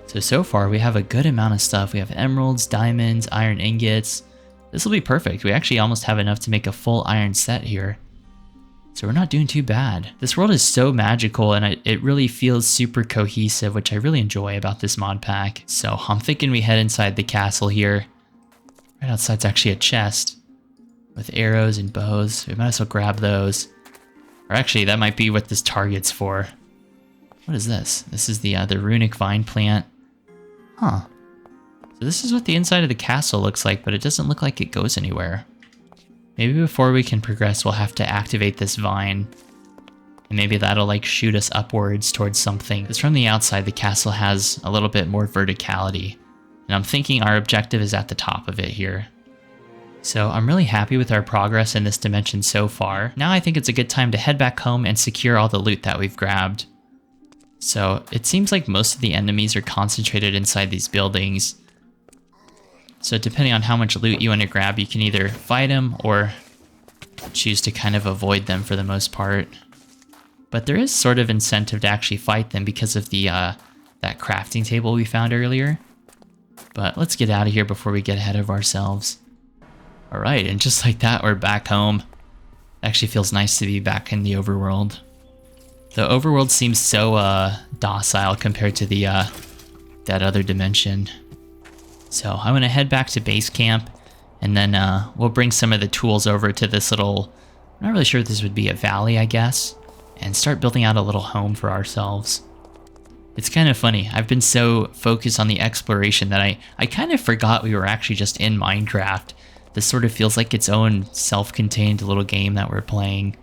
So far we have a good amount of stuff. We have emeralds, diamonds, iron ingots. This will be perfect. We actually almost have enough to make a full iron set here. So we're not doing too bad. This world is so magical and it really feels super cohesive, which I really enjoy about this mod pack. So I'm thinking we head inside the castle here. Right outside's actually a chest with arrows and bows. We might as well grab those. Or actually, that might be what this target's for. What is this? This is the runic vine plant. Huh. So this is what the inside of the castle looks like, but it doesn't look like it goes anywhere. Maybe before we can progress, we'll have to activate this vine. And maybe that'll like shoot us upwards towards something. Because from the outside, the castle has a little bit more verticality. And I'm thinking our objective is at the top of it here. So I'm really happy with our progress in this dimension so far. Now I think it's a good time to head back home and secure all the loot that we've grabbed. So it seems like most of the enemies are concentrated inside these buildings. So depending on how much loot you want to grab, you can either fight them or choose to kind of avoid them for the most part. But there is sort of incentive to actually fight them because of the that crafting table we found earlier. But let's get out of here before we get ahead of ourselves. Alright, and just like that, we're back home. Actually feels nice to be back in the overworld. The overworld seems so docile compared to the that other dimension. So I'm gonna head back to base camp, and then we'll bring some of the tools over to this little, I'm not really sure if this would be a valley, I guess, and start building out a little home for ourselves. It's kind of funny, I've been so focused on the exploration that I kind of forgot we were actually just in Minecraft. This sort of feels like its own self-contained little game that we're playing.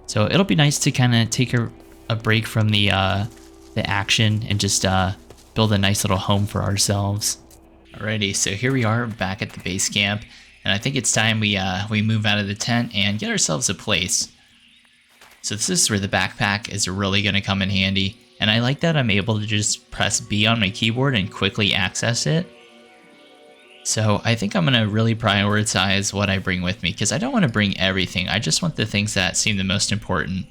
So it'll be nice to kind of take a break from the action and just build a nice little home for ourselves. Alrighty, so here we are back at the base camp, and I think it's time we move out of the tent and get ourselves a place. So this is where the backpack is really going to come in handy, and I like that I'm able to just press B on my keyboard and quickly access it. So I think I'm going to really prioritize what I bring with me, because I don't want to bring everything. I just want the things that seem the most important.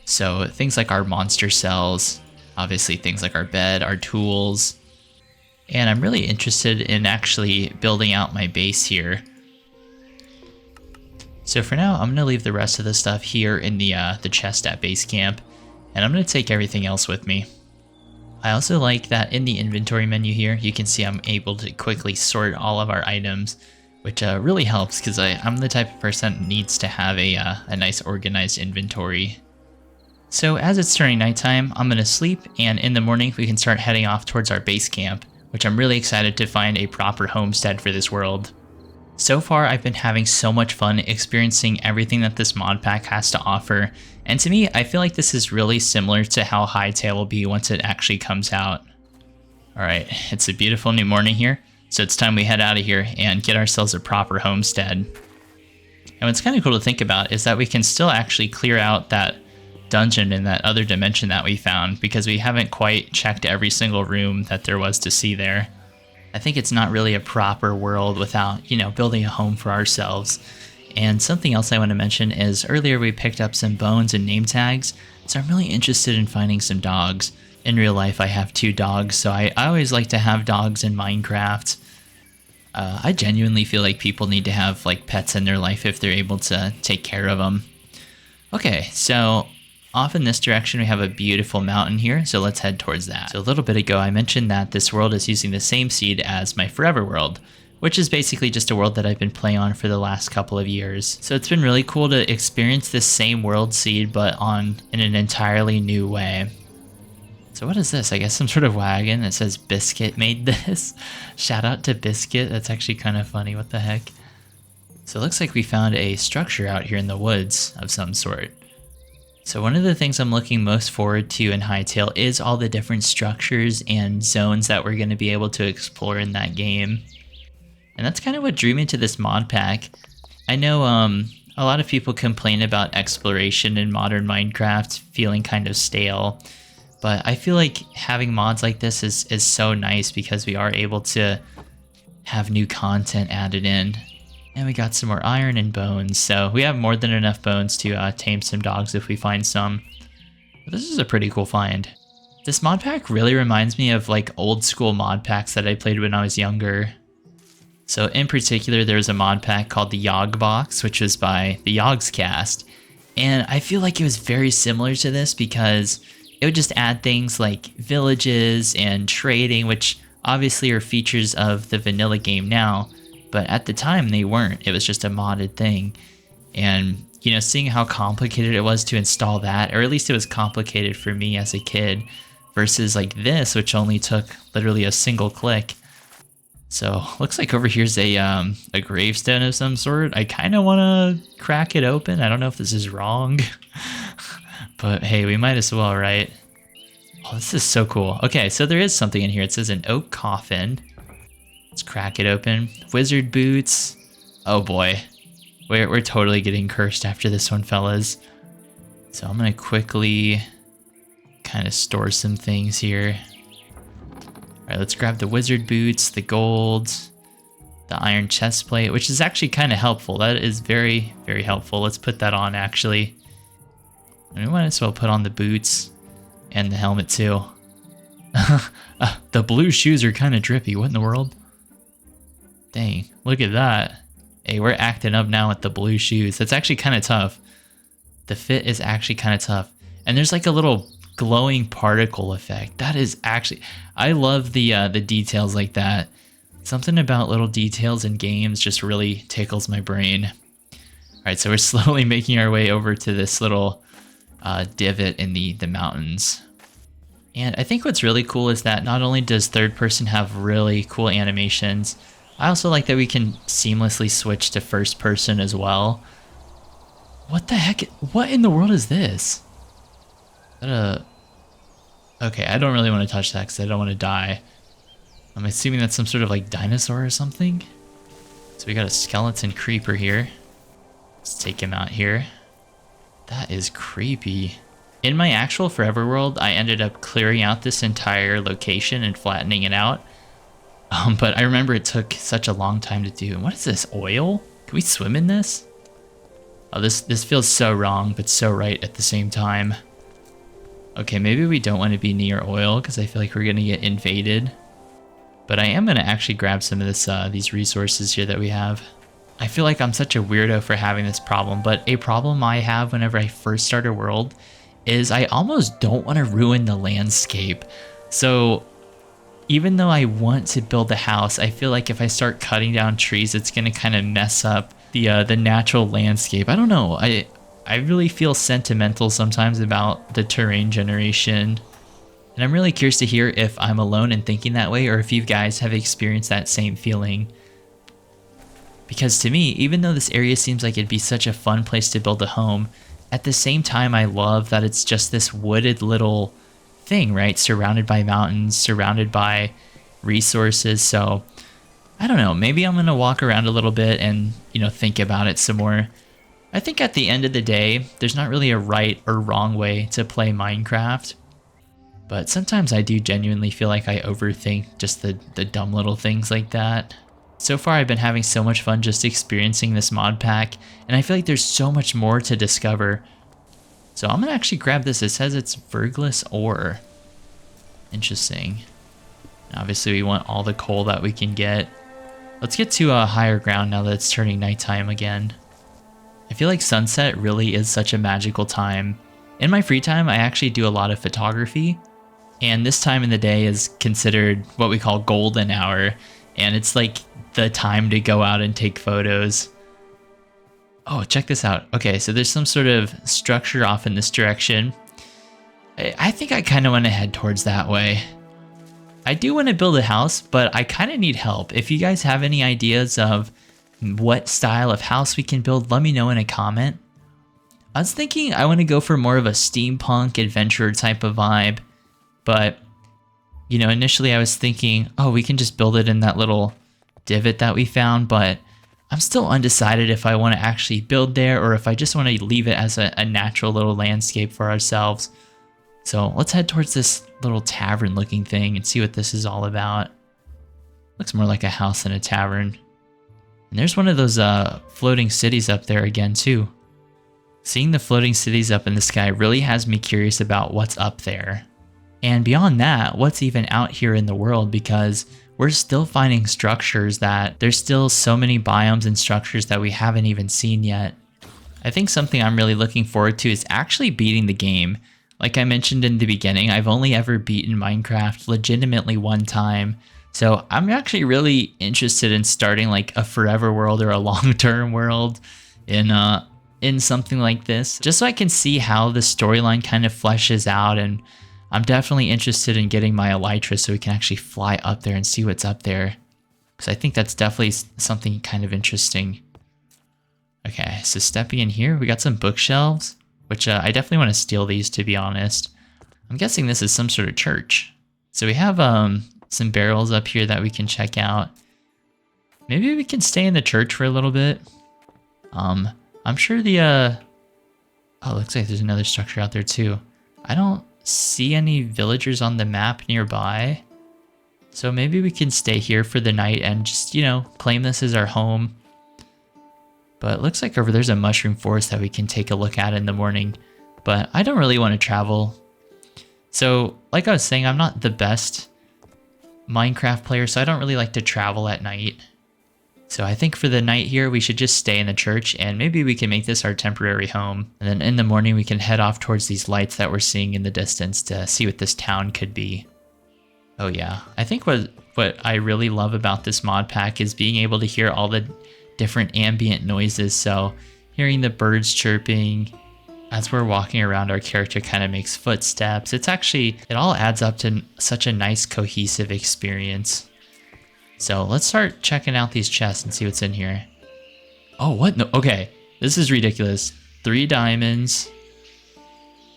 So things like our monster cells, obviously things like our bed, our tools, and I'm really interested in actually building out my base here. So for now, I'm going to leave the rest of the stuff here in the chest at base camp, and I'm going to take everything else with me. I also like that in the inventory menu here, you can see I'm able to quickly sort all of our items, which really helps because I'm the type of person that needs to have a nice organized inventory. So as it's turning nighttime, I'm going to sleep, and in the morning we can start heading off towards our base camp, which I'm really excited to find a proper homestead for this world. So far, I've been having so much fun experiencing everything that this mod pack has to offer, and to me, I feel like this is really similar to how Hytale will be once it actually comes out. Alright, it's a beautiful new morning here, so it's time we head out of here and get ourselves a proper homestead. And what's kind of cool to think about is that we can still actually clear out that dungeon in that other dimension that we found, because we haven't quite checked every single room that there was to see there. I think it's not really a proper world without, building a home for ourselves. And something else I want to mention is earlier we picked up some bones and name tags, so I'm really interested in finding some dogs. In real life I have 2 dogs, so I always like to have dogs in Minecraft. I genuinely feel like people need to have pets in their life if they're able to take care of them. Okay, so off in this direction we have a beautiful mountain here, so let's head towards that. So a little bit ago I mentioned that this world is using the same seed as my Forever world, which is basically just a world that I've been playing on for the last couple of years. So it's been really cool to experience this same world seed, but in an entirely new way. So what is this? I guess some sort of wagon that says Biscuit made this. Shout out to Biscuit, that's actually kind of funny, what the heck. So it looks like we found a structure out here in the woods of some sort. So one of the things I'm looking most forward to in Hytale is all the different structures and zones that we're going to be able to explore in that game. And that's kind of what drew me to this mod pack. I know a lot of people complain about exploration in modern Minecraft feeling kind of stale, but I feel like having mods like this is so nice because we are able to have new content added in. And we got some more iron and bones, so we have more than enough bones to tame some dogs if we find some. But this is a pretty cool find. This mod pack really reminds me of like old school mod packs that I played when I was younger. So in particular, there's a mod pack called the Yog Box, which was by the Yogscast. And I feel like it was very similar to this because it would just add things like villages and trading, which obviously are features of the vanilla game now. But at the time they weren't. It was just a modded thing. And, you know, seeing how complicated it was to install that, or at least it was complicated for me as a kid, versus like this, which only took literally a single click. So looks like over here's a gravestone of some sort. I kind of want to crack it open. I don't know if this is wrong, but hey, we might as well, right? Oh, this is so cool. Okay, so there is something in here. It says an oak coffin. Let's crack it open. Wizard boots. Oh boy. We're totally getting cursed after this one, fellas. So I'm gonna quickly kind of store some things here. Alright, let's grab the wizard boots, the gold, the iron chest plate, which is actually kind of helpful. That is very, very helpful. Let's put that on, actually. And we might as well put on the boots and the helmet, too. The blue shoes are kind of drippy. What in the world? Dang, look at that. Hey, we're acting up now with the blue shoes. That's actually kind of tough. The fit is actually kind of tough. And there's like a little glowing particle effect. That is actually... I love the details like that. Something about little details in games just really tickles my brain. Alright, so we're slowly making our way over to this little divot in the mountains. And I think what's really cool is that not only does third person have really cool animations, I also like that we can seamlessly switch to first person as well. What the heck? What in the world is this? Okay, I don't really want to touch that because I don't want to die. I'm assuming that's some sort of like dinosaur or something. So we got a skeleton creeper here. Let's take him out here. That is creepy. In my actual Forever world, I ended up clearing out this entire location and flattening it out. But I remember it took such a long time to do. What is this, oil? Can we swim in this? Oh, this feels so wrong, but so right at the same time. Okay, maybe we don't want to be near oil because I feel like we're going to get invaded. But I am going to actually grab some of this, these resources here that we have. I feel like I'm such a weirdo for having this problem, but a problem I have whenever I first start a world is I almost don't want to ruin the landscape. So even though I want to build a house, I feel like if I start cutting down trees, it's going to kind of mess up the natural landscape. I don't know. I really feel sentimental sometimes about the terrain generation. And I'm really curious to hear if I'm alone in thinking that way or if you guys have experienced that same feeling. Because to me, even though this area seems like it'd be such a fun place to build a home, at the same time I love that it's just this wooded little thing, right? Surrounded by mountains, surrounded by resources. So I don't know, maybe I'm gonna walk around a little bit and, you know, think about it some more. I think at the end of the day, there's not really a right or wrong way to play Minecraft, but sometimes I do genuinely feel like I overthink just the dumb little things like that. So far I've been having so much fun just experiencing this mod pack, and I feel like there's so much more to discover. So I'm gonna actually grab this. It says it's vergless ore. Interesting. Obviously we want all the coal that we can get. Let's get to a higher ground now that it's turning nighttime again. I feel like sunset really is such a magical time. In my free time, I actually do a lot of photography, and this time in the day is considered what we call golden hour, and it's like the time to go out and take photos. Oh, check this out. Okay, so there's some sort of structure off in this direction. I think I kind of want to head towards that way. I do want to build a house, but I kind of need help. If you guys have any ideas of what style of house we can build, let me know in a comment. I was thinking I want to go for more of a steampunk adventure type of vibe, but you know, initially I was thinking, oh, we can just build it in that little divot that we found, but I'm still undecided if I want to actually build there or if I just want to leave it as a natural little landscape for ourselves. So let's head towards this little tavern looking thing and see what this is all about. Looks more like a house than a tavern. And there's one of those floating cities up there again too. Seeing the floating cities up in the sky really has me curious about what's up there. And beyond that, what's even out here in the world, because we're still finding structures that there's still so many biomes and structures that we haven't even seen yet. I think something I'm really looking forward to is actually beating the game. Like I mentioned in the beginning, I've only ever beaten Minecraft legitimately one time. So I'm actually really interested in starting like a forever world or a long-term world in something like this, just so I can see how the storyline kind of fleshes out. And I'm definitely interested in getting my elytra so we can actually fly up there and see what's up there, because I think that's definitely something kind of interesting. Okay, so stepping in here, we got some bookshelves, which I definitely want to steal these, to be honest. I'm guessing this is some sort of church. So we have some barrels up here that we can check out. Maybe we can stay in the church for a little bit. I'm sure the oh, looks like there's another structure out there too. I don't see any villagers on the map nearby, so maybe we can stay here for the night and just, you know, claim this as our home. But it looks like over there's a mushroom forest that we can take a look at in the morning, but I don't really want to travel. So like I was saying, I'm not the best Minecraft player, so I don't really like to travel at night. So I think for the night here, we should just stay in the church, and maybe we can make this our temporary home. And then in the morning, we can head off towards these lights that we're seeing in the distance to see what this town could be. Oh yeah, I think what I really love about this mod pack is being able to hear all the different ambient noises. So hearing the birds chirping as we're walking around, our character kind of makes footsteps. It all adds up to such a nice cohesive experience. So let's start checking out these chests and see what's in here. Oh, what? No, okay, this is ridiculous. 3 diamonds,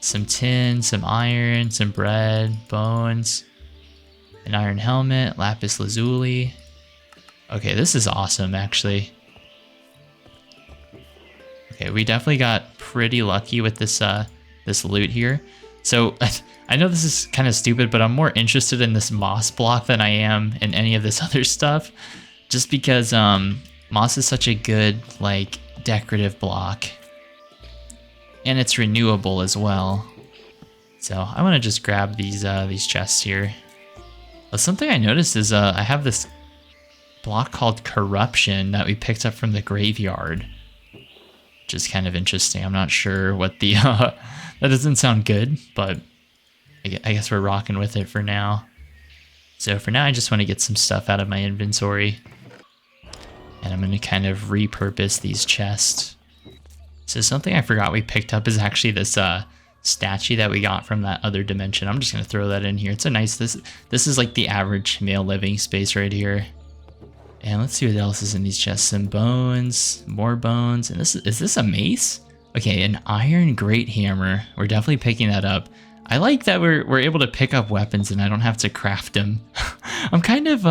some tin, some iron, some bread, bones, an iron helmet, lapis lazuli. Okay, this is awesome, actually. Okay, we definitely got pretty lucky with this this loot here. So I know this is kind of stupid, but I'm more interested in this moss block than I am in any of this other stuff, just because moss is such a good like decorative block, and it's renewable as well. So I want to just grab these chests here. Something I noticed is I have this block called Corruption that we picked up from the graveyard, which is kind of interesting. I'm not sure what the that doesn't sound good, but I guess we're rocking with it for now. So for now, I just want to get some stuff out of my inventory, and I'm going to kind of repurpose these chests. So something I forgot we picked up is actually this statue that we got from that other dimension. I'm just going to throw that in here. It's a nice, this is like the average male living space right here. And let's see what else is in these chests. Some bones, more bones, and is this a mace? Okay, an iron great hammer. We're definitely picking that up. I like that we're able to pick up weapons and I don't have to craft them. I'm kind of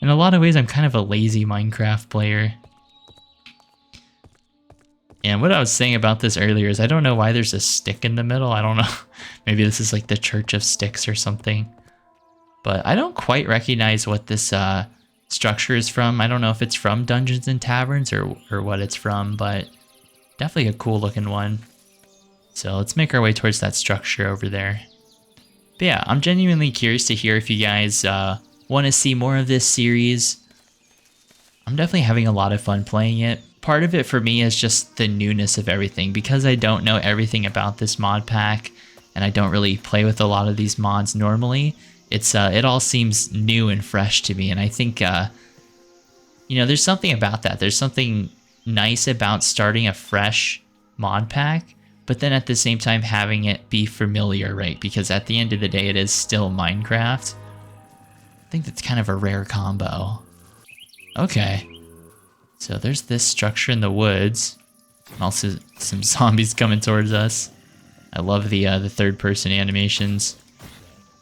in a lot of ways I'm kind of a lazy Minecraft player. And what I was saying about this earlier is I don't know why there's a stick in the middle. I don't know. Maybe this is like the Church of Sticks or something. But I don't quite recognize what this structure is from. I don't know if it's from Dungeons and Taverns or what it's from, but definitely a cool looking one. So let's make our way towards that structure over there. But yeah, I'm genuinely curious to hear if you guys want to see more of this series. I'm definitely having a lot of fun playing it. Part of it for me is just the newness of everything, because I don't know everything about this mod pack and I don't really play with a lot of these mods normally. It all seems new and fresh to me, and I think you know, there's something about that. There's something nice about starting a fresh mod pack, but then at the same time having it be familiar, right? Because at the end of the day, it is still Minecraft. I think that's kind of a rare combo. Okay. So there's this structure in the woods. And also some zombies coming towards us. I love the third person animations.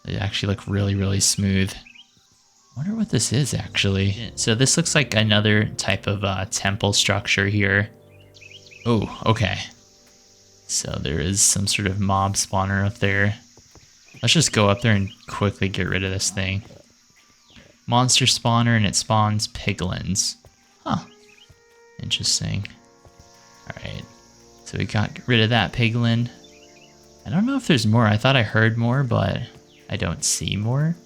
They actually look really, really smooth. I wonder what this is actually. So this looks like another type of temple structure here. Oh, okay. So there is some sort of mob spawner up there. Let's just go up there and quickly get rid of this thing. Monster spawner, and it spawns piglins. Huh. Interesting. Alright. So we got rid of that piglin. I don't know if there's more. I thought I heard more, but I don't see more.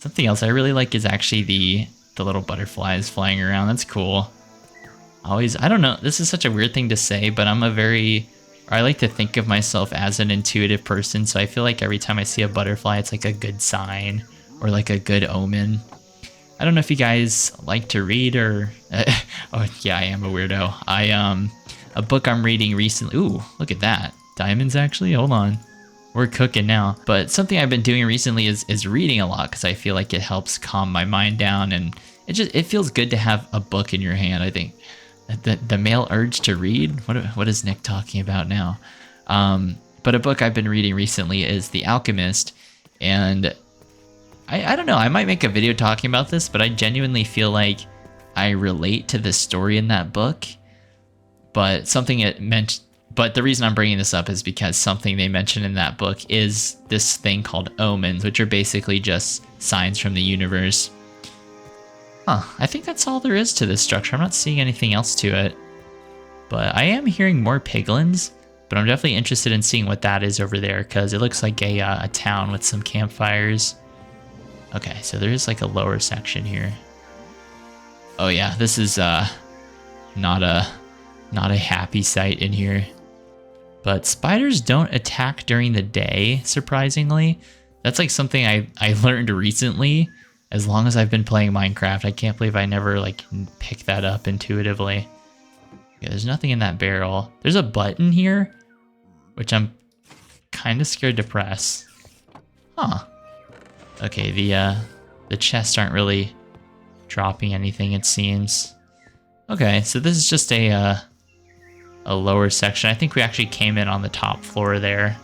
Something else I really like is actually the little butterflies flying around. That's cool. I don't know, this is such a weird thing to say, but I like to think of myself as an intuitive person, so I feel like every time I see a butterfly, it's like a good sign or like a good omen. I don't know if you guys like to read or... oh, yeah, I am a weirdo. A book I'm reading recently... Ooh, look at that. Diamonds, actually? Hold on. We're cooking now. But something I've been doing recently is reading a lot, because I feel like it helps calm my mind down, and it feels good to have a book in your hand, I think. The male urge to read? What is Nick talking about now? But a book I've been reading recently is The Alchemist, and I don't know, I might make a video talking about this, but I genuinely feel like I relate to the story in that book. But the reason I'm bringing this up is because something they mention in that book is this thing called omens, which are basically just signs from the universe. Huh, I think that's all there is to this structure. I'm not seeing anything else to it. But I am hearing more piglins, but I'm definitely interested in seeing what that is over there, because it looks like a town with some campfires. Okay, so there is like a lower section here. Oh yeah, this is not a happy sight in here. But spiders don't attack during the day, surprisingly. That's like something I learned recently. As long as I've been playing Minecraft, I can't believe I never like picked that up intuitively. Yeah, there's nothing in that barrel. There's a button here, which I'm kind of scared to press. Huh. Okay, the chests aren't really dropping anything, it seems. Okay, so this is just a lower section. I think we actually came in on the top floor there.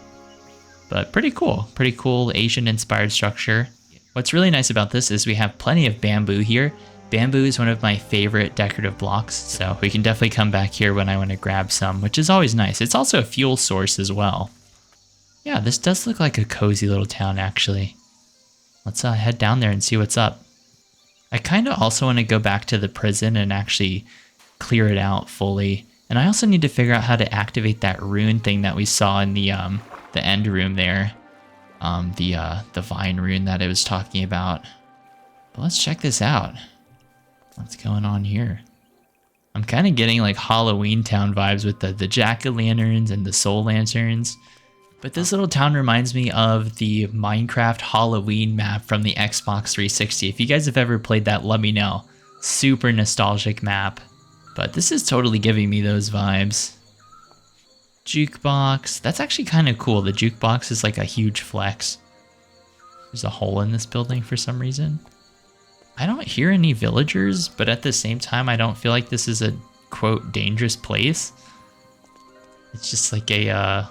But pretty cool Asian-inspired structure. What's really nice about this is we have plenty of bamboo here. Bamboo is one of my favorite decorative blocks, so we can definitely come back here when I want to grab some, which is always nice. It's also a fuel source as well. Yeah, this does look like a cozy little town, actually. Let's head down there and see what's up. I kind of also want to go back to the prison and actually clear it out fully. And I also need to figure out how to activate that rune thing that we saw in the end room there. The vine rune that I was talking about. But let's check this out. What's going on here? I'm kind of getting like Halloween Town vibes with the jack-o'-lanterns and the soul lanterns. But this little town reminds me of the Minecraft Halloween map from the Xbox 360. If you guys have ever played that, let me know. Super nostalgic map. But this is totally giving me those vibes. Jukebox. That's actually kind of cool. The jukebox is like a huge flex. There's a hole in this building for some reason. I don't hear any villagers, but at the same time, I don't feel like this is a, quote, dangerous place. It's just like a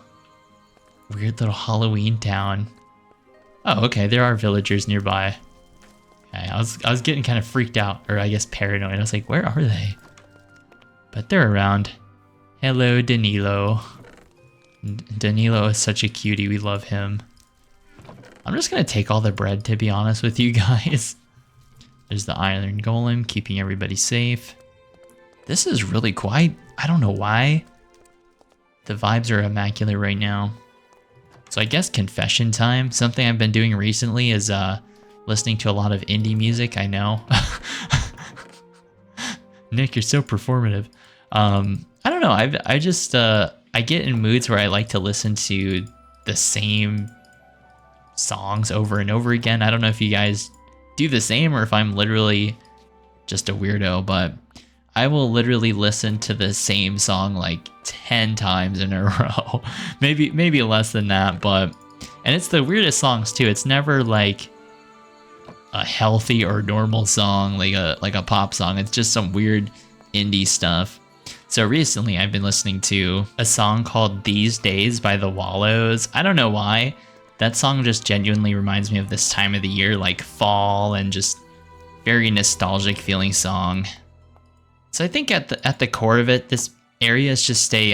weird little Halloween town. Oh, okay, there are villagers nearby. Okay, I was getting kind of freaked out, or I guess paranoid. I was like, where are they? But they're around. Hello, Danilo. Danilo is such a cutie. We love him. I'm just going to take all the bread, to be honest with you guys. There's the iron golem, keeping everybody safe. This is really quiet. I don't know why. The vibes are immaculate right now. So I guess confession time. Something I've been doing recently is listening to a lot of indie music. I know. Nick, you're so performative. I don't know. I just I get in moods where I like to listen to the same songs over and over again. I don't know if you guys do the same or if I'm literally just a weirdo, but I will literally listen to the same song like 10 times in a row. maybe less than that, but and it's the weirdest songs too. It's never like a healthy or normal song like a pop song. It's just some weird indie stuff. So recently I've been listening to a song called These Days by The Wallows. I don't know why. That song just genuinely reminds me of this time of the year, like fall, and just very nostalgic feeling song. So I think at the core of it, this area is just a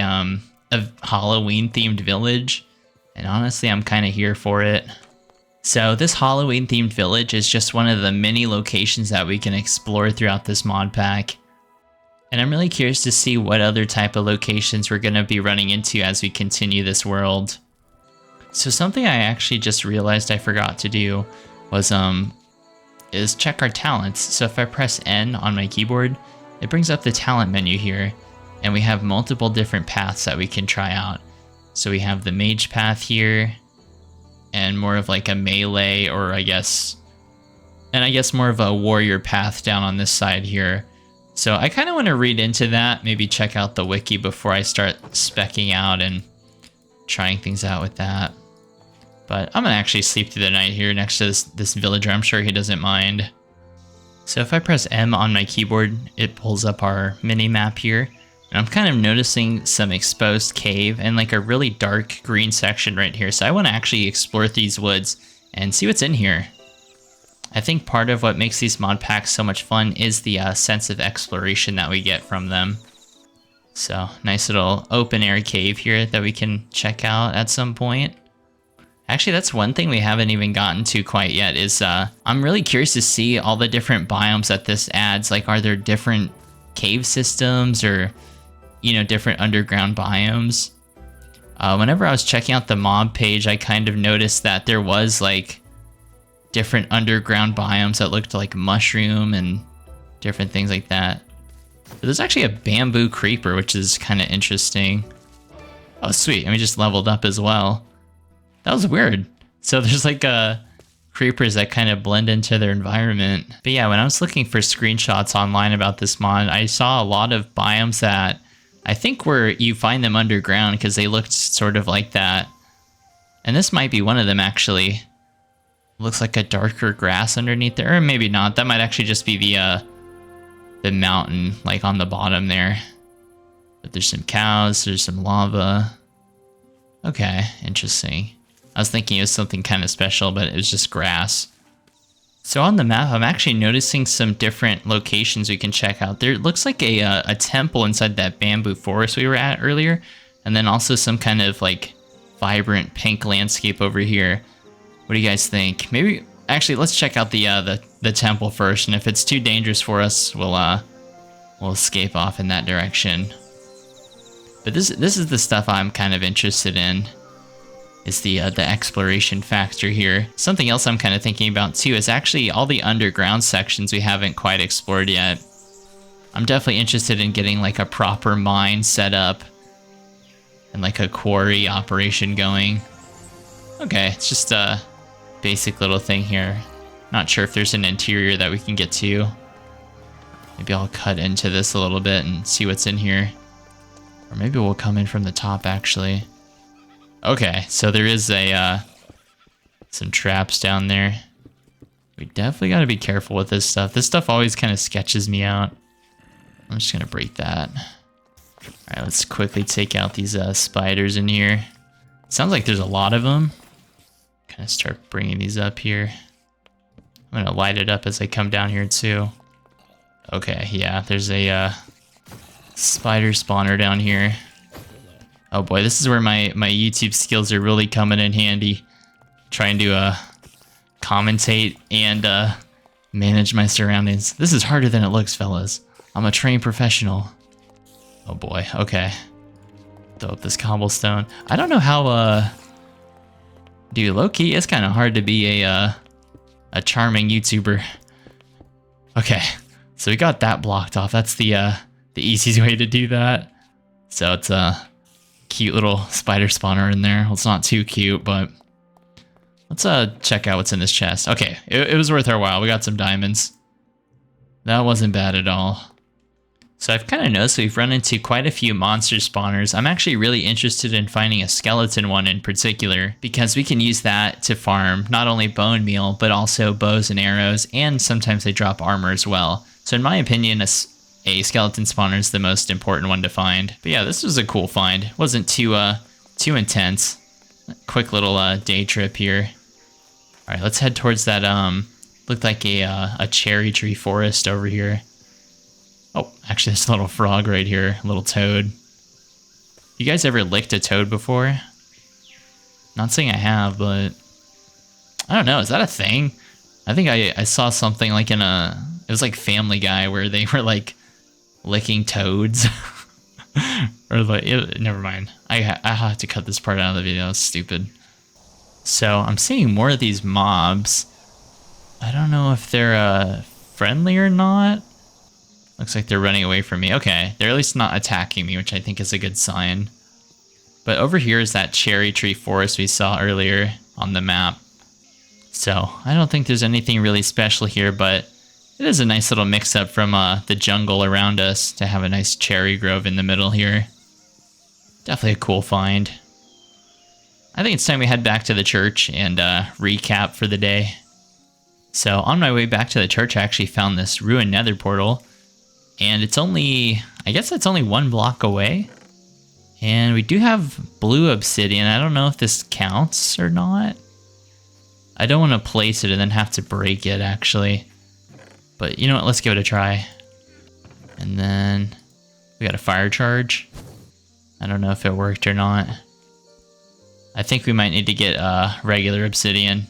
Halloween themed village. And honestly, I'm kind of here for it. So this Halloween themed village is just one of the many locations that we can explore throughout this mod pack. And I'm really curious to see what other type of locations we're going to be running into as we continue this world. So something I actually just realized I forgot to do was is check our talents. So if I press N on my keyboard, it brings up the talent menu here, and we have multiple different paths that we can try out. So we have the mage path here, and more of like a melee, or I guess more of a warrior path down on this side here. So I kind of want to read into that, maybe check out the wiki before I start specking out and trying things out with that. But I'm gonna actually sleep through the night here next to this villager. I'm sure he doesn't mind. So if I press M on my keyboard, it pulls up our mini map here. And I'm kind of noticing some exposed cave and like a really dark green section right here. So I want to actually explore these woods and see what's in here. I think part of what makes these mod packs so much fun is the sense of exploration that we get from them. So nice little open air cave here that we can check out at some point. Actually, that's one thing we haven't even gotten to quite yet is I'm really curious to see all the different biomes that this adds. Like, are there different cave systems or, you know, different underground biomes? Whenever I was checking out the mob page, I kind of noticed that there was like different underground biomes that looked like mushroom and different things like that. But there's actually a bamboo creeper, which is kind of interesting. Oh, sweet. And we just leveled up as well. That was weird. So there's like creepers that kind of blend into their environment. But yeah, when I was looking for screenshots online about this mod, I saw a lot of biomes that I think where you find them underground because they looked sort of like that. And this might be one of them actually. Looks like a darker grass underneath there, or maybe not. That might actually just be the mountain like on the bottom there. But there's some cows, there's some lava. Okay, interesting. I was thinking it was something kind of special, but it was just grass. So on the map, I'm actually noticing some different locations we can check out. There looks like a temple inside that bamboo forest we were at earlier, and then also some kind of like vibrant pink landscape over here. What do you guys think? Maybe actually let's check out the temple first, and if it's too dangerous for us, we'll escape off in that direction. But this is the stuff I'm kind of interested in. Is the exploration factor here. Something else I'm kind of thinking about too is actually all the underground sections we haven't quite explored yet. I'm definitely interested in getting like a proper mine set up and like a quarry operation going. Okay, it's just a basic little thing here. Not sure if there's an interior that we can get to. Maybe I'll cut into this a little bit and see what's in here. Or maybe we'll come in from the top actually. Okay, so there is some traps down there. We definitely got to be careful with this stuff. This stuff always kind of sketches me out. I'm just going to break that. All right, let's quickly take out these spiders in here. Sounds like there's a lot of them. Kind of start bringing these up here. I'm going to light it up as I come down here too. Okay, yeah, there's a spider spawner down here. Oh boy, this is where my YouTube skills are really coming in handy. Trying to commentate and manage my surroundings. This is harder than it looks, fellas. I'm a trained professional. Oh boy, okay. Throw up this cobblestone. I don't know how, dude, low-key, it's kind of hard to be a charming YouTuber. Okay, so we got that blocked off. That's the easiest way to do that. So it's cute little spider spawner in there. Well, it's not too cute, but let's check out what's in this chest. Okay, it was worth our while. We got some diamonds. That wasn't bad at all. So I've kind of noticed we've run into quite a few monster spawners. I'm actually really interested in finding a skeleton one in particular, because we can use that to farm not only bone meal, but also bows and arrows, and sometimes they drop armor as well. So in my opinion, a skeleton spawner is the most important one to find. But yeah, this was a cool find. Wasn't too intense. Quick little day trip here. All right, let's head towards that looked like a cherry tree forest over here. Oh, actually, there's a little frog right here, a little toad. You guys ever licked a toad before? Not saying I have, but I don't know. Is that a thing? I think I saw something like it was like Family Guy where they were like licking toads. Or like, never mind. I have to cut this part out of the video. It's stupid. So I'm seeing more of these mobs. I don't know if they're friendly or not. Looks like they're running away from me. Okay, they're at least not attacking me, which I think is a good sign. But over here is that cherry tree forest we saw earlier on the map. So I don't think there's anything really special here, but it is a nice little mix-up from the jungle around us to have a nice cherry grove in the middle here. Definitely a cool find. I think it's time we head back to the church and recap for the day. So on my way back to the church, I actually found this ruined nether portal. And it's only, I guess it's only 1 block away. And we do have blue obsidian. I don't know if this counts or not. I don't want to place it and then have to break it, actually. But you know what? Let's give it a try. And then we got a fire charge. I don't know if it worked or not. I think we might need to get regular obsidian.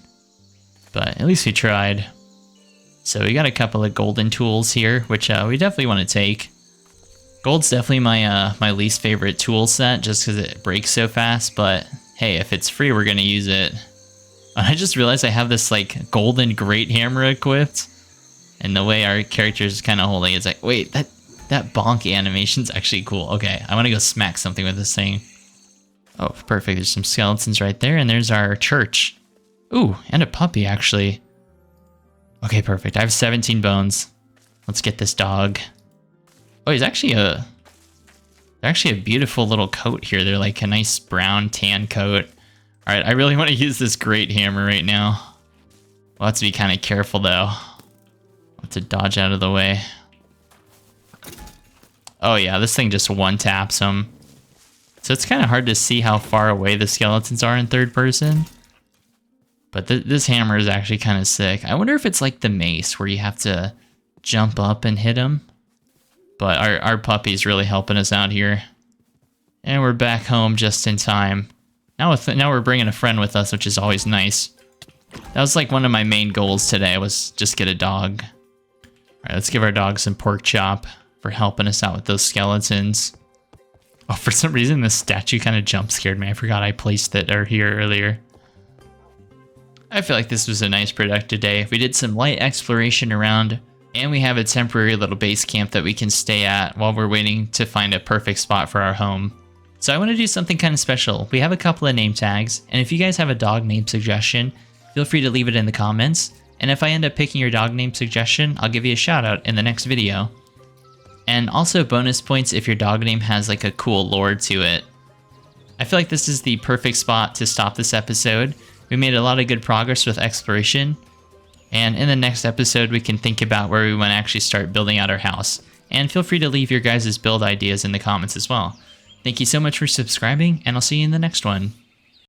But at least we tried. So we got a couple of golden tools here, which we definitely want to take. Gold's definitely my my least favorite tool set, just because it breaks so fast. But hey, if it's free, we're gonna use it. I just realized I have this like golden great hammer equipped, and the way our character is kind of holding, it's like, wait, that bonk animation's actually cool. Okay, I want to go smack something with this thing. Oh, perfect. There's some skeletons right there, and there's our church. Ooh, and a puppy actually. Okay, perfect. I have 17 bones. Let's get this dog. Oh, he's actually a beautiful little coat here. They're like a nice brown tan coat. All right, I really want to use this great hammer right now. We'll have to be kind of careful though. I'll have to dodge out of the way. Oh yeah, this thing just one taps them. So it's kind of hard to see how far away the skeletons are in third person. But this hammer is actually kind of sick. I wonder if it's like the mace where you have to jump up and hit him. But our puppy's really helping us out here. And we're back home just in time. Now we're bringing a friend with us, which is always nice. That was like one of my main goals today, was just get a dog. All right, let's give our dog some pork chop for helping us out with those skeletons. Oh, for some reason this statue kind of jump scared me. I forgot I placed it here earlier. I feel like this was a nice productive day. We did some light exploration around, and we have a temporary little base camp that we can stay at while we're waiting to find a perfect spot for our home. So I want to do something kind of special. We have a couple of name tags, and if you guys have a dog name suggestion, feel free to leave it in the comments. And if I end up picking your dog name suggestion, I'll give you a shout out in the next video. And also bonus points if your dog name has like a cool lore to it. I feel like this is the perfect spot to stop this episode. We made a lot of good progress with exploration, and in the next episode we can think about where we want to actually start building out our house. And feel free to leave your guys' build ideas in the comments as well. Thank you so much for subscribing, and I'll see you in the next one.